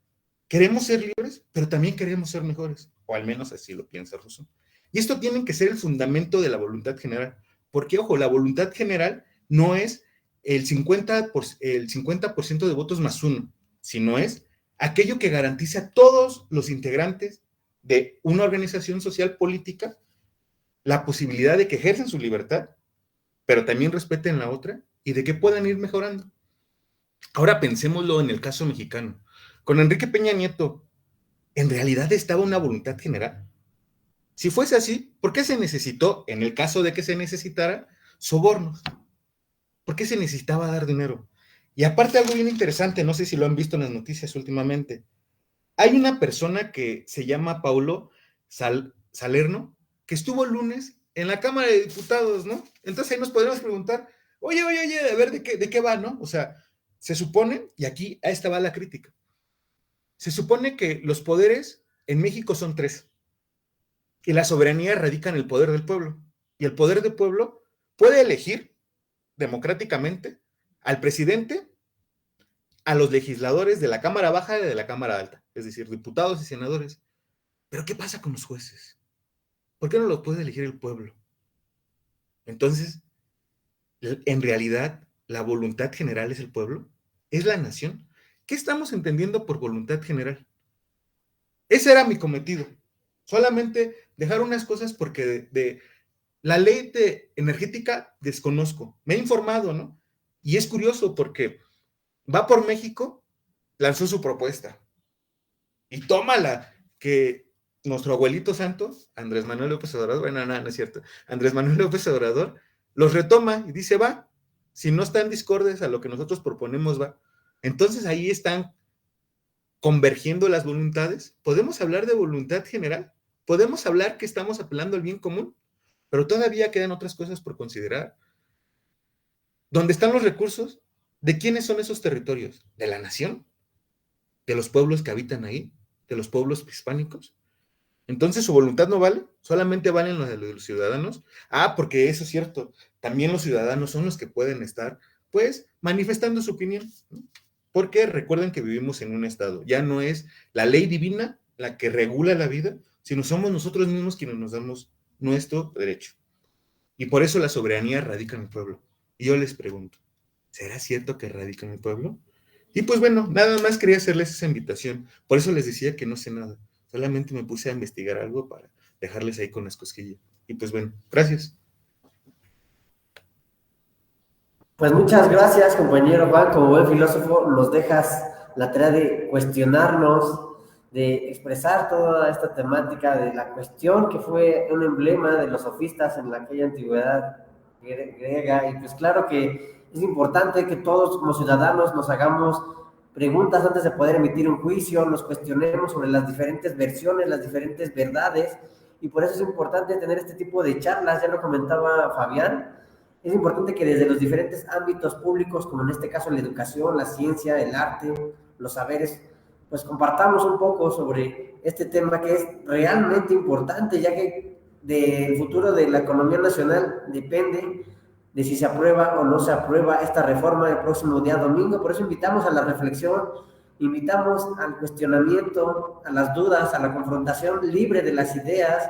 queremos ser libres, pero también queremos ser mejores, o al menos así lo piensa Rousseau. Y esto tiene que ser el fundamento de la voluntad general, porque, ojo, la voluntad general no es el 50% de votos más uno, sino es aquello que garantiza a todos los integrantes de una organización social política la posibilidad de que ejercen su libertad, pero también respeten la otra y de que puedan ir mejorando. Ahora pensémoslo en el caso mexicano. Con Enrique Peña Nieto, ¿en realidad estaba una voluntad general? Si fuese así, ¿por qué se necesitó, en el caso de que se necesitara, sobornos? ¿Por qué se necesitaba dar dinero? Y aparte algo bien interesante, no sé si lo han visto en las noticias últimamente, hay una persona que se llama Paulo Salerno, que estuvo el lunes en la Cámara de Diputados, ¿no? Entonces ahí nos podemos preguntar, oye, a ver, ¿de qué va, no? O sea, se supone, y aquí a esta va la crítica, se supone que los poderes en México son tres, y la soberanía radica en el poder del pueblo, y el poder del pueblo puede elegir democráticamente al presidente, a los legisladores de la Cámara Baja y de la Cámara Alta, es decir, diputados y senadores. Pero ¿qué pasa con los jueces? ¿Por qué no los puede elegir el pueblo? Entonces, en realidad, ¿la voluntad general es el pueblo? ¿Es la nación? ¿Qué estamos entendiendo por voluntad general? Ese era mi cometido. Solamente dejar unas cosas porque de la ley energética desconozco. Me he informado, ¿no? Y es curioso porque Va por México lanzó su propuesta. Y tómala, que nuestro abuelito santo, Andrés Manuel López Obrador, bueno, no es cierto, Andrés Manuel López Obrador, los retoma y dice, va, si no están discordes a lo que nosotros proponemos, va. Entonces ahí están convergiendo las voluntades. Podemos hablar de voluntad general, podemos hablar que estamos apelando al bien común, pero todavía quedan otras cosas por considerar. ¿Dónde están los recursos? ¿De quiénes son esos territorios? ¿De la nación? ¿De los pueblos que habitan ahí? ¿De los pueblos hispánicos? Entonces, ¿su voluntad no vale? ¿Solamente valen los de los ciudadanos? Ah, porque eso es cierto. También los ciudadanos son los que pueden estar, pues, manifestando su opinión, ¿no? Porque recuerden que vivimos en un estado. Ya no es la ley divina la que regula la vida, sino somos nosotros mismos quienes nos damos nuestro derecho. Y por eso la soberanía radica en el pueblo. Y yo les pregunto, ¿será cierto que radica en el pueblo? Y pues bueno, nada más quería hacerles esa invitación. Por eso les decía que no sé nada. Solamente me puse a investigar algo para dejarles ahí con las cosquillas. Y pues bueno, gracias.
Pues muchas gracias, compañero Juan. Como buen filósofo, nos dejas la tarea de cuestionarnos, de expresar toda esta temática de la cuestión que fue un emblema de los sofistas en aquella antigüedad griega. Y pues claro que es importante que todos como ciudadanos nos hagamos preguntas antes de poder emitir un juicio, nos cuestionemos sobre las diferentes versiones, las diferentes verdades. Y por eso es importante tener este tipo de charlas, ya lo comentaba Fabián. Es importante que desde los diferentes ámbitos públicos, como en este caso la educación, la ciencia, el arte, los saberes, pues compartamos un poco sobre este tema que es realmente importante, ya que del futuro de la economía nacional depende de si se aprueba o no se aprueba esta reforma el próximo día domingo. Por eso invitamos a la reflexión, invitamos al cuestionamiento, a las dudas, a la confrontación libre de las ideas.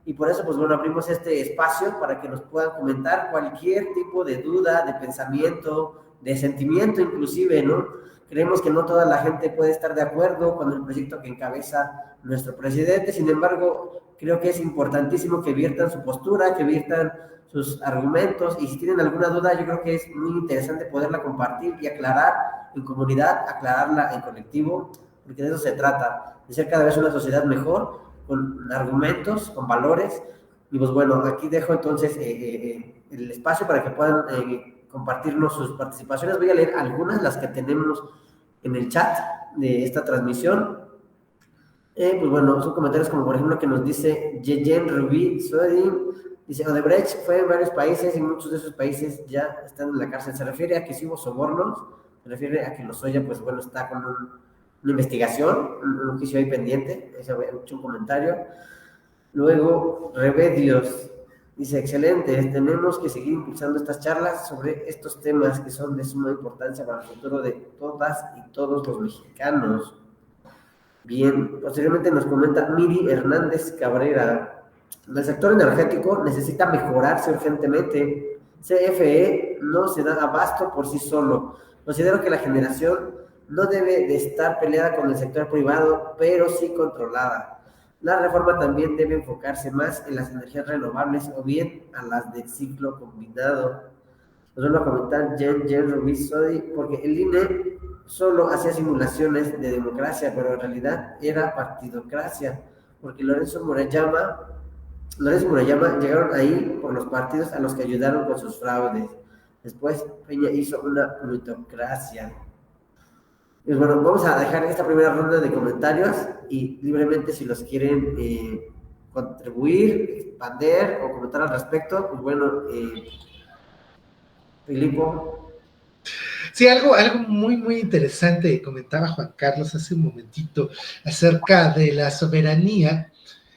Y por eso, pues bueno, abrimos este espacio para que nos puedan comentar cualquier tipo de duda, de pensamiento, de sentimiento inclusive, ¿no? Creemos que no toda la gente puede estar de acuerdo con el proyecto que encabeza nuestro presidente, sin embargo, creo que es importantísimo que viertan su postura, que viertan sus argumentos, y si tienen alguna duda, yo creo que es muy interesante poderla compartir y aclarar en comunidad, aclararla en colectivo, porque de eso se trata, de ser cada vez una sociedad mejor, con argumentos, con valores. Y pues bueno, aquí dejo entonces el espacio para que puedan compartirnos sus participaciones. Voy a leer algunas, las que tenemos en el chat de esta transmisión. Pues bueno, son comentarios como por ejemplo que nos dice Yeyen Rubí Suedin, dice Odebrecht fue en varios países y muchos de esos países ya están en la cárcel. ¿Se refiere a que sí hubo sobornos? ¿Se refiere a que Lozoya, pues bueno, está con una investigación, un juicio ahí pendiente? Ese había hecho un comentario. Luego, Remedios dice, excelente, tenemos que seguir impulsando estas charlas sobre estos temas que son de suma importancia para el futuro de todas y todos los mexicanos. Bien, posteriormente nos comenta Miri Hernández Cabrera, el sector energético necesita mejorarse urgentemente. CFE no se da abasto por sí solo. Considero que la generación no debe de estar peleada con el sector privado, pero sí controlada. La reforma también debe enfocarse más en las energías renovables o bien a las de ciclo combinado. Nos vuelvo a comentar Jen Ruiz Sodi, porque el INE solo hacía simulaciones de democracia, pero en realidad era partidocracia, porque Lorenzo y Murayama llegaron ahí por los partidos a los que ayudaron con sus fraudes. Después Peña hizo una plutocracia. Pues bueno, vamos a dejar esta primera ronda de comentarios y libremente si los quieren contribuir, expander o comentar al respecto, pues bueno, Filipo.
Sí, algo muy, muy interesante comentaba Juan Carlos hace un momentito acerca de la soberanía.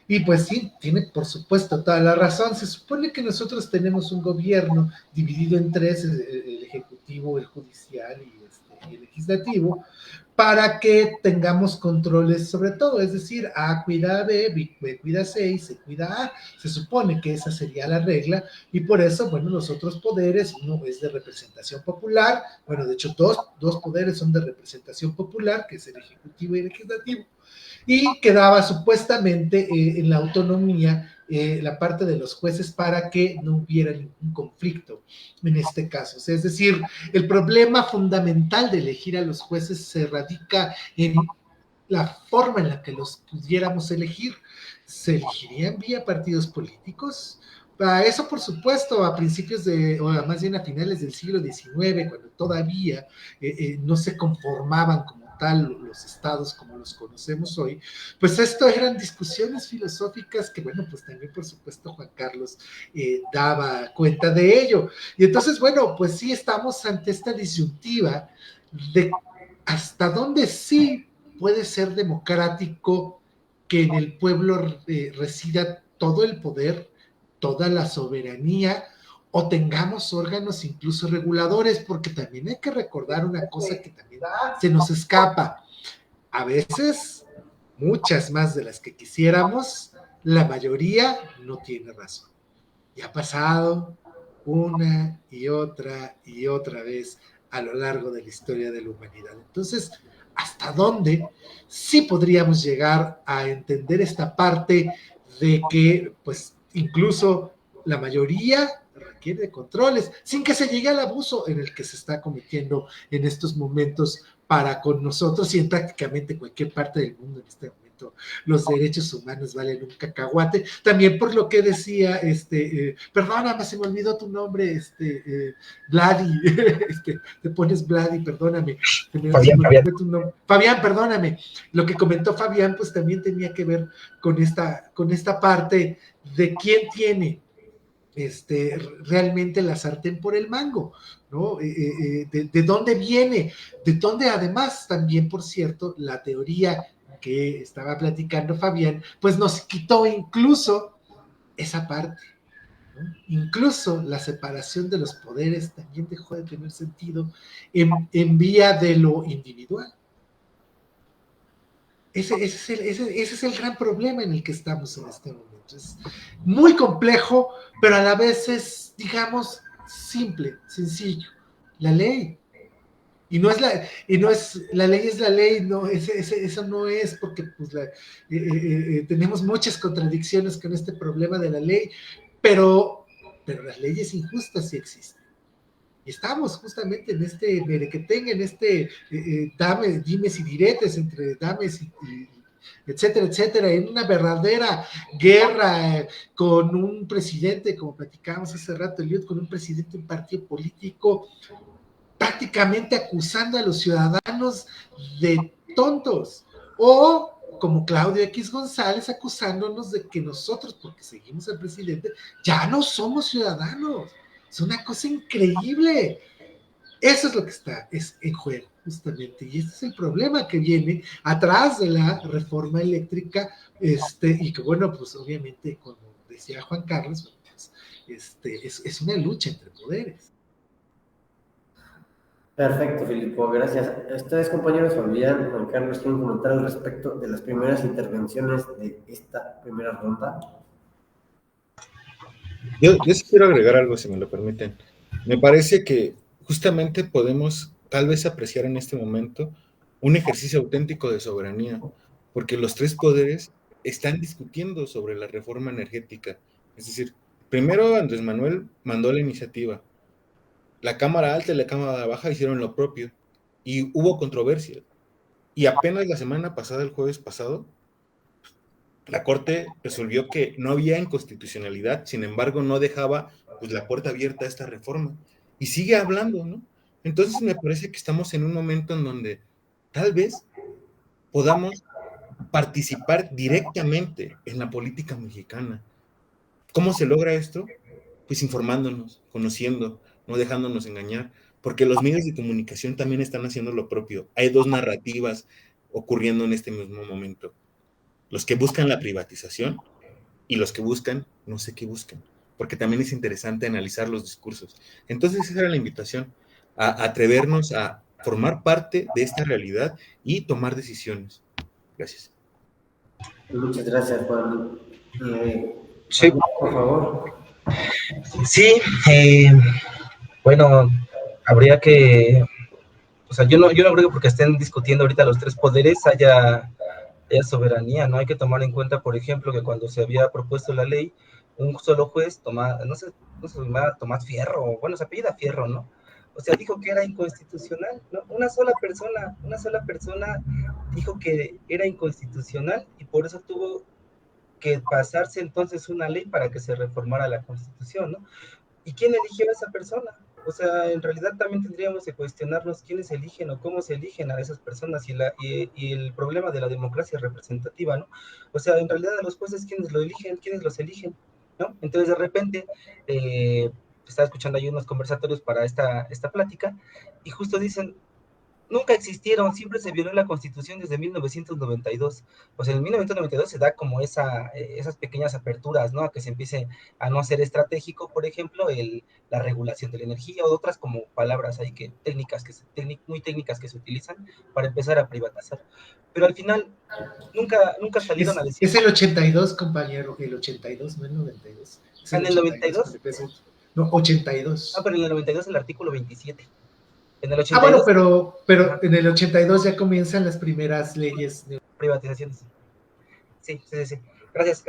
Y pues sí, tiene por supuesto toda la razón. Se supone que nosotros tenemos un gobierno dividido en tres, el ejecutivo, el judicial y el legislativo, para que tengamos controles sobre todo, es decir, A cuida B, B cuida C y C cuida A. Se supone que esa sería la regla y por eso, bueno, los otros poderes, uno es de representación popular, bueno, de hecho dos poderes son de representación popular, que es el ejecutivo y el legislativo, y quedaba supuestamente en la autonomía la parte de los jueces para que no hubiera ningún conflicto en este caso. O sea, es decir, el problema fundamental de elegir a los jueces se radica en la forma en la que los pudiéramos elegir. ¿Se elegirían vía partidos políticos? Eso, por supuesto, a principios o más bien a finales del siglo XIX, cuando todavía no se conformaban como tal los estados como los conocemos hoy, pues esto eran discusiones filosóficas que, bueno, pues también, por supuesto, Juan Carlos daba cuenta de ello. Y entonces, bueno, pues sí estamos ante esta disyuntiva de hasta dónde sí puede ser democrático que en el pueblo resida todo el poder, toda la soberanía, o tengamos órganos incluso reguladores, porque también hay que recordar una cosa que también se nos escapa. A veces, muchas más de las que quisiéramos, la mayoría no tiene razón. Y ha pasado una y otra vez a lo largo de la historia de la humanidad. Entonces, ¿hasta dónde sí podríamos llegar a entender esta parte de que, pues, incluso la mayoría requiere de controles, sin que se llegue al abuso en el que se está cometiendo en estos momentos para con nosotros y en prácticamente cualquier parte del mundo en este momento? Los derechos humanos valen un cacahuate, también por lo que decía, perdóname, se me olvidó tu nombre, Vladi, te pones Vladi, perdóname, Fabián, perdóname, lo que comentó Fabián, pues también tenía que ver con esta parte de quién tiene realmente la sartén por el mango, ¿no? De dónde viene, de dónde además también, por cierto, la teoría que estaba platicando Fabián, pues nos quitó incluso esa parte, ¿no? Incluso la separación de los poderes también dejó de tener sentido en vía de lo individual. Ese es el gran problema en el que estamos en este momento. Es muy complejo, pero a la vez es, digamos, simple, sencillo. La ley. Y no es la ley es la ley, no, eso no es porque pues, tenemos muchas contradicciones con este problema de la ley, pero las leyes injustas sí existen. Y estamos justamente en este merequetengue, en dimes y diretes entre dames y etcétera, etcétera, en una verdadera guerra con un presidente, como platicábamos hace rato, Eliud, con un presidente de un partido político prácticamente acusando a los ciudadanos de tontos, o como Claudio X González acusándonos de que nosotros, porque seguimos al presidente, ya no somos ciudadanos. Es una cosa increíble. Eso es lo que está en juego, justamente, y este es el problema que viene atrás de la reforma eléctrica, y que bueno, pues obviamente, como decía Juan Carlos, pues, es una lucha entre poderes.
Perfecto, Filipo, gracias. Ustedes, compañeros, Fabián, Juan Carlos, ¿quieren comentar al respecto de las primeras intervenciones de esta primera ronda?
Yo sí quiero agregar algo, si me lo permiten. Me parece que justamente podemos tal vez apreciar en este momento un ejercicio auténtico de soberanía, porque los tres poderes están discutiendo sobre la reforma energética. Es decir, primero Andrés Manuel mandó la iniciativa, la Cámara Alta y la Cámara Baja hicieron lo propio, y hubo controversia. Y apenas la semana pasada, el jueves pasado, la Corte resolvió que no había inconstitucionalidad, sin embargo no dejaba pues la puerta abierta a esta reforma y sigue hablando, ¿no? Entonces me parece que estamos en un momento en donde tal vez podamos participar directamente en la política mexicana. ¿Cómo se logra esto? Pues informándonos, conociendo, no dejándonos engañar, porque los medios de comunicación también están haciendo lo propio. Hay dos narrativas ocurriendo en este mismo momento. Los que buscan la privatización y los que buscan, no sé qué buscan, porque también es interesante analizar los discursos. Entonces esa era la invitación, a atrevernos a formar parte de esta realidad y tomar decisiones. Gracias.
Muchas gracias, Juan.
Sí.
Por favor.
Sí, bueno, habría que, o sea, yo no creo que porque estén discutiendo ahorita los tres poderes haya soberanía, ¿no? Hay que tomar en cuenta, por ejemplo, que cuando se había propuesto la ley, un solo juez, no sé se llamaba Tomás Fierro, bueno, se apellida Fierro, ¿no? O sea, dijo que era inconstitucional, ¿no? Una sola persona dijo que era inconstitucional y por eso tuvo que pasarse entonces una ley para que se reformara la Constitución, ¿no? ¿Y quién eligió a esa persona? O sea, en realidad también tendríamos que cuestionarnos quiénes eligen o cómo se eligen a esas personas y el problema de la democracia representativa, ¿no? O sea, en realidad a los jueces, ¿quiénes los eligen? ¿No? Entonces, de repente, estaba escuchando ahí unos conversatorios para esta plática y justo dicen, nunca existieron, siempre se violó la Constitución desde 1992. O sea, en 1992 se da como esas pequeñas aperturas, ¿no? A que se empiece a no ser estratégico, por ejemplo, la regulación de la energía o otras como palabras ahí muy técnicas que se utilizan para empezar a privatizar. Pero al final nunca salieron a decir...
Es el 82, compañero, el 82, no el 92.
¿En el 92?
No, 82.
Ah, pero en el 92 el artículo 27. En el
Ah, bueno,
82,
pero en el 82 ya comienzan las primeras leyes de...
privatizaciones. Sí, sí, sí, sí. Gracias,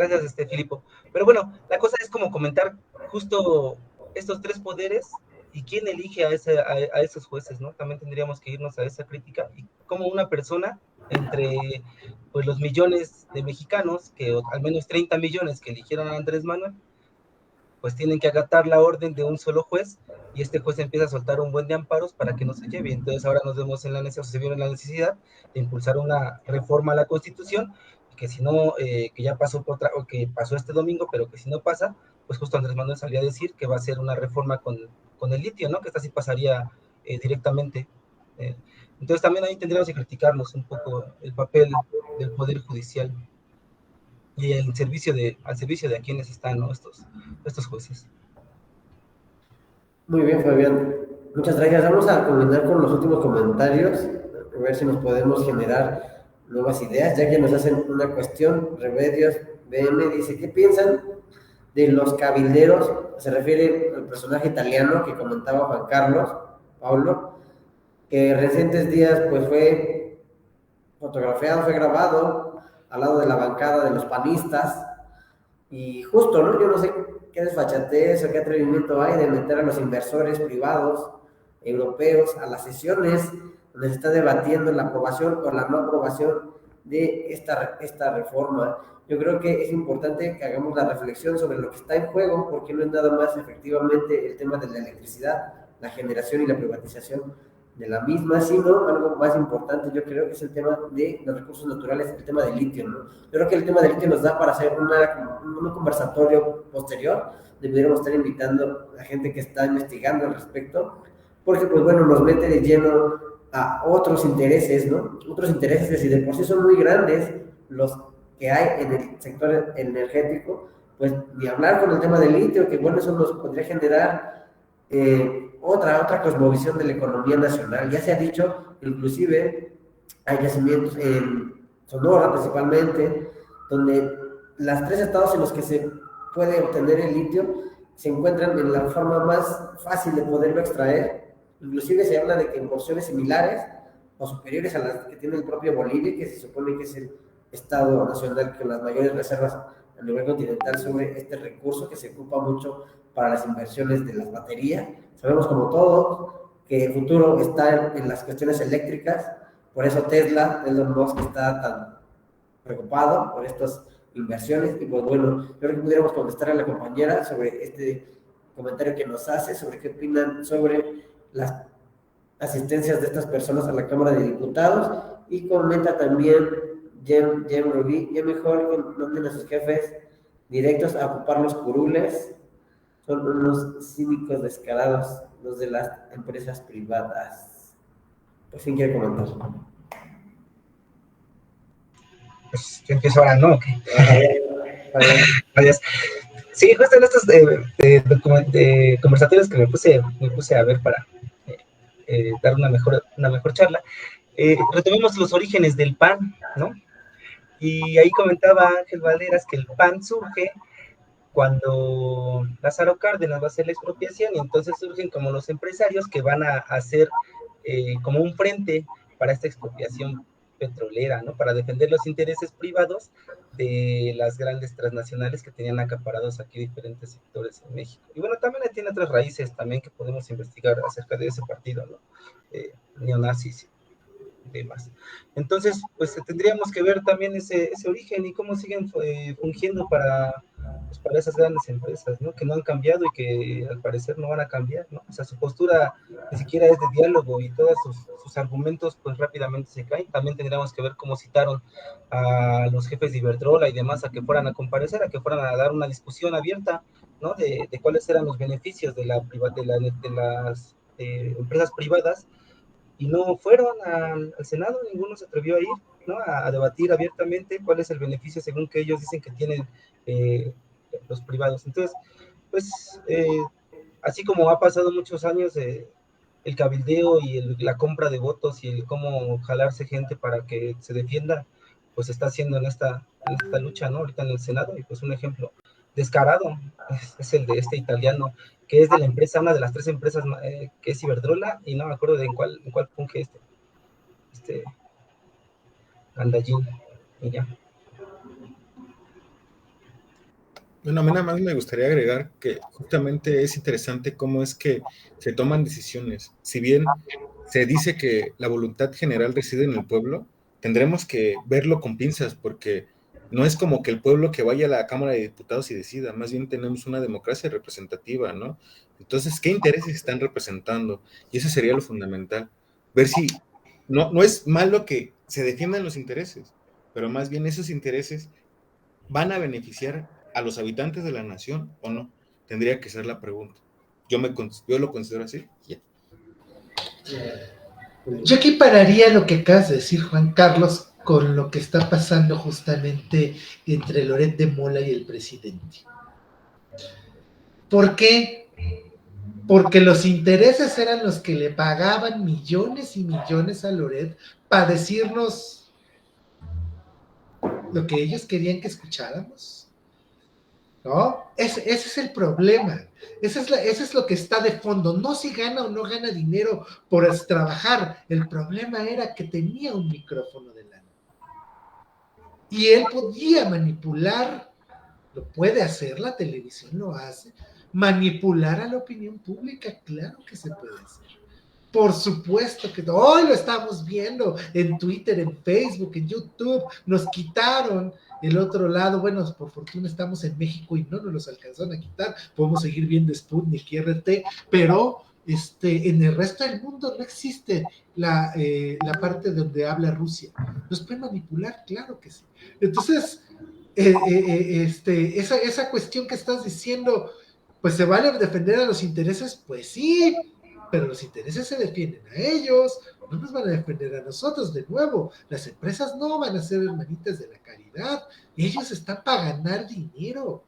Filipo. Pero bueno, la cosa es como comentar justo estos tres poderes y quién elige a esos jueces, ¿no? También tendríamos que irnos a esa crítica y cómo una persona entre pues los millones de mexicanos, que al menos 30 millones que eligieron a Andrés Manuel, pues tienen que acatar la orden de un solo juez y este juez empieza a soltar un buen de amparos para que no se lleve. Entonces ahora nos vemos en la necesidad, se vio en la necesidad de impulsar una reforma a la Constitución, que si no, que ya pasó por otra, o que pasó este domingo, pero que si no pasa, pues justo Andrés Manuel salió a decir que va a ser una reforma con el litio, ¿no? Que esta sí pasaría directamente. Eh, entonces también ahí tendríamos que criticarnos un poco el papel del Poder Judicial y al servicio de a quienes están, ¿no? Estos jueces.
Muy bien, Fabián. Muchas gracias. Vamos a comenzar con los últimos comentarios, a ver si nos podemos generar nuevas ideas, ya que nos hacen una cuestión. Remedios BM dice, ¿qué piensan de los cabilderos? Se refiere al personaje italiano que comentaba Juan Carlos, Pablo, que en recientes días pues fue fotografiado, fue grabado al lado de la bancada de los panistas. Y justo, ¿no? Yo no sé qué desfachatez o qué atrevimiento hay de meter a los inversores privados europeos a las sesiones donde se está debatiendo la aprobación o la no aprobación de esta reforma. Yo creo que es importante que hagamos la reflexión sobre lo que está en juego, porque no es nada más efectivamente el tema de la electricidad, la generación y la privatización de la misma, sino algo más importante, yo creo que es el tema de los recursos naturales, el tema del litio, ¿no? Yo creo que el tema del litio nos da para hacer un conversatorio posterior, deberíamos estar invitando a gente que está investigando al respecto, porque pues bueno, nos mete de lleno a otros intereses, ¿no? Otros intereses que si de por sí son muy grandes los que hay en el sector energético, pues ni hablar con el tema del litio, que bueno, eso nos podría generar otra cosmovisión de la economía nacional. Ya se ha dicho, inclusive hay yacimientos en Sonora principalmente, donde los 3 estados en los que se puede obtener el litio se encuentran en la forma más fácil de poderlo extraer. Inclusive se habla de que en porciones similares o superiores a las que tiene el propio Bolivia, que se supone que es el estado nacional con las mayores reservas a nivel continental sobre este recurso que se ocupa mucho para las inversiones de las baterías. Sabemos como todos que el futuro está en las cuestiones eléctricas, por eso Elon Musk está tan preocupado por estas inversiones. Y pues bueno, yo creo que pudiéramos contestar a la compañera sobre este comentario que nos hace, sobre qué opinan sobre las asistencias de estas personas a la Cámara de Diputados, y comenta también Jem Rubí, ya mejor que manden a sus jefes directos a ocupar los curules, son unos cínicos descarados los de las empresas privadas. Pues quién quiere comentar.
Pues yo empiezo ahora, ¿no? Okay. Gracias. Sí, justo en estos de conversatorios que me puse a ver para dar una mejor charla, retomemos los orígenes del PAN, ¿no? Y ahí comentaba Ángel Valderas que el PAN surge cuando Lázaro Cárdenas va a hacer la expropiación, y entonces surgen como los empresarios que van a hacer como un frente para esta expropiación petrolera, ¿no? Para defender los intereses privados de las grandes transnacionales que tenían acaparados aquí diferentes sectores en México. Y bueno, también tiene otras raíces también que podemos investigar acerca de ese partido, ¿no? Neonazis y demás. Entonces, pues tendríamos que ver también ese origen y cómo siguen fungiendo para esas grandes empresas, ¿no? Que no han cambiado y que al parecer no van a cambiar, ¿no? O sea, su postura ni siquiera es de diálogo y todos sus argumentos pues rápidamente se caen. También tendríamos que ver cómo citaron a los jefes de Iberdrola y demás a que fueran a comparecer, a que fueran a dar una discusión abierta, ¿no? De cuáles eran los beneficios de las empresas privadas, y no fueron al Senado, ninguno se atrevió a ir, ¿no? A debatir abiertamente cuál es el beneficio según que ellos dicen que tienen los privados. Entonces, pues, así como ha pasado muchos años, el cabildeo y la compra de votos y el cómo jalarse gente para que se defienda, pues está haciendo en esta lucha, ¿no? Ahorita en el Senado, y pues un ejemplo descarado es el de este italiano, que es de la empresa, una de las 3 empresas que es Iberdrola, y no me acuerdo de en cuál funge este Gandallín, y ya.
Bueno, a mí nada más me gustaría agregar que justamente es interesante cómo es que se toman decisiones. Si bien se dice que la voluntad general reside en el pueblo, tendremos que verlo con pinzas, porque no es como que el pueblo que vaya a la Cámara de Diputados y decida, más bien tenemos una democracia representativa, ¿no? Entonces, ¿qué intereses están representando? Y eso sería lo fundamental. Ver si no es malo que se defiendan los intereses, pero más bien esos intereses van a beneficiar a los habitantes de la nación o no. Tendría que ser la pregunta. Yo lo considero así. Yeah.
Yo equipararía lo que acabas de decir, Juan Carlos, con lo que está pasando justamente entre Loret de Mola y el presidente. ¿Por qué? Porque los intereses eran los que le pagaban millones y millones a Loret para decirnos lo que ellos querían que escucháramos, ¿no? Ese es el problema. Eso es lo que está de fondo. No si gana o no gana dinero por trabajar. El problema era que tenía un micrófono delante. Y él podía manipular, lo puede hacer, la televisión lo hace, manipular a la opinión pública, claro que se puede hacer. Por supuesto que hoy lo estamos viendo en Twitter, en Facebook, en YouTube, nos quitaron el otro lado, bueno, por fortuna estamos en México y no nos los alcanzaron a quitar, podemos seguir viendo Sputnik y RT, pero en el resto del mundo no existe la parte donde habla Rusia. ¿Nos pueden manipular? Claro que sí. Entonces, esa cuestión que estás diciendo, pues se vale defender a los intereses, pues sí, pero los intereses se defienden a ellos, no nos van a defender a nosotros. De nuevo, las empresas no van a ser hermanitas de la caridad, ellos están para ganar dinero,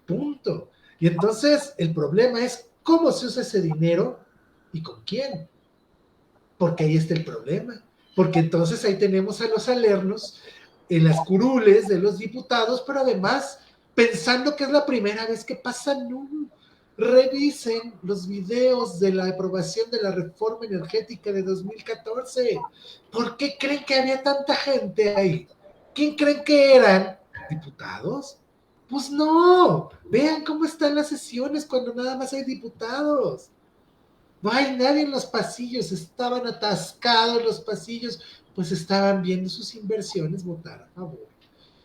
punto. Y entonces el problema es cómo se usa ese dinero y con quién, porque ahí está el problema, porque entonces ahí tenemos a los salernos en las curules de los diputados, pero además pensando que es la primera vez que pasa. No, revisen los videos de la aprobación de la reforma energética de 2014. ¿Por qué creen que había tanta gente ahí? ¿Quién creen que eran? ¿Diputados? Pues no, vean cómo están las sesiones cuando nada más hay diputados. No hay nadie en los pasillos, estaban atascados los pasillos, pues estaban viendo sus inversiones votar a favor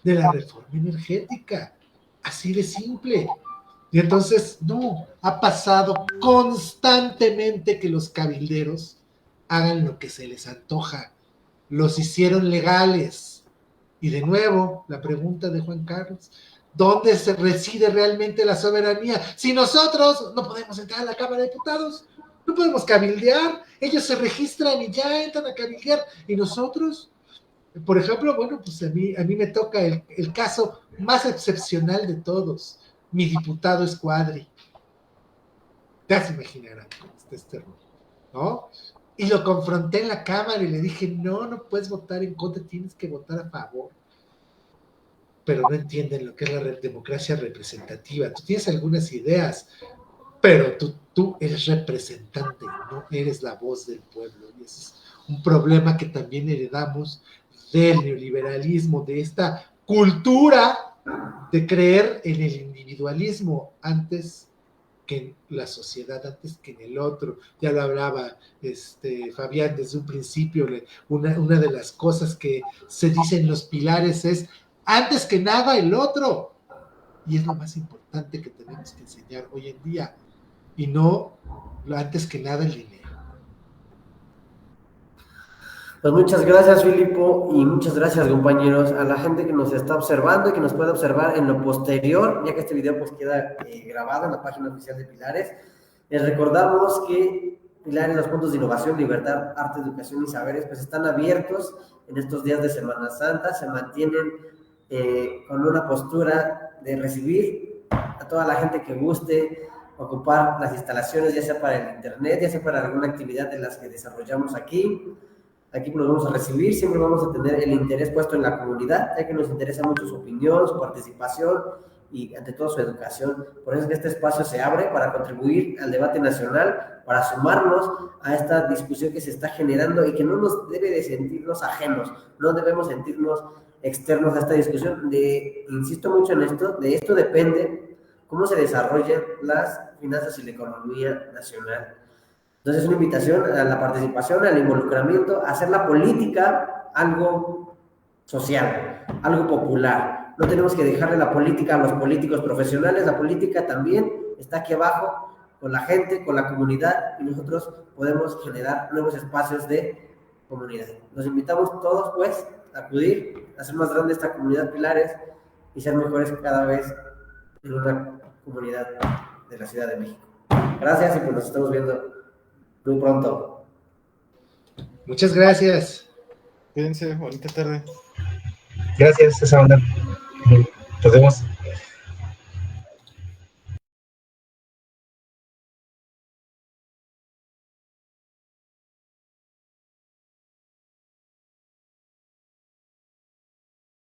de la reforma energética. Así de simple. Y entonces, no, ha pasado constantemente que los cabilderos hagan lo que se les antoja. Los hicieron legales. Y de nuevo, la pregunta de Juan Carlos, ¿dónde se reside realmente la soberanía? Si nosotros no podemos entrar a la Cámara de Diputados, no podemos cabildear, ellos se registran y ya entran a cabildear, y nosotros, por ejemplo, bueno, pues a mí me toca el caso más excepcional de todos. Mi diputado es Cuadri. Ya se imaginarán cómo está este rollo, ¿no? Y lo confronté en la Cámara y le dije, no puedes votar en contra, tienes que votar a favor. Pero no entienden lo que es la democracia representativa. Tú tienes algunas ideas, pero tú eres representante, no eres la voz del pueblo. Y ese es un problema que también heredamos del neoliberalismo, de esta cultura de creer en el individualismo antes que en la sociedad, antes que en el otro. Ya lo hablaba Fabián desde un principio. Una de las cosas que se dicen los pilares es antes que nada el otro, y es lo más importante que tenemos que enseñar hoy en día, y no antes que nada el dinero.
Pues muchas gracias, Filipo, y muchas gracias, compañeros, a la gente que nos está observando y que nos puede observar en lo posterior, ya que este video pues queda grabado en la página oficial de Pilares. Les recordamos que Pilares, los puntos de innovación, libertad, arte, educación y saberes, pues están abiertos en estos días de Semana Santa, se mantienen con una postura de recibir a toda la gente que guste ocupar las instalaciones, ya sea para el internet, ya sea para alguna actividad de las que desarrollamos aquí. Aquí nos vamos a recibir, siempre vamos a tener el interés puesto en la comunidad, ya que nos interesa mucho su opinión, su participación, y ante todo su educación. Por eso es que este espacio se abre para contribuir al debate nacional, para sumarnos a esta discusión que se está generando y que no nos debe de sentirnos ajenos, no debemos sentirnos externos a esta discusión. Insisto mucho en esto, de esto depende cómo se desarrollan las finanzas y la economía nacional. Entonces, una invitación a la participación, al involucramiento, a hacer la política algo social, algo popular. No tenemos que dejarle la política a los políticos profesionales, la política también está aquí abajo, con la gente, con la comunidad, y nosotros podemos generar nuevos espacios de comunidad. Los invitamos todos, pues, a acudir, a hacer más grande esta comunidad Pilares y ser mejores cada vez en una comunidad de la Ciudad de México. Gracias y pues nos estamos viendo muy pronto.
Muchas gracias.
Cuídense, bonita tarde.
Gracias, esa onda. Nos vemos.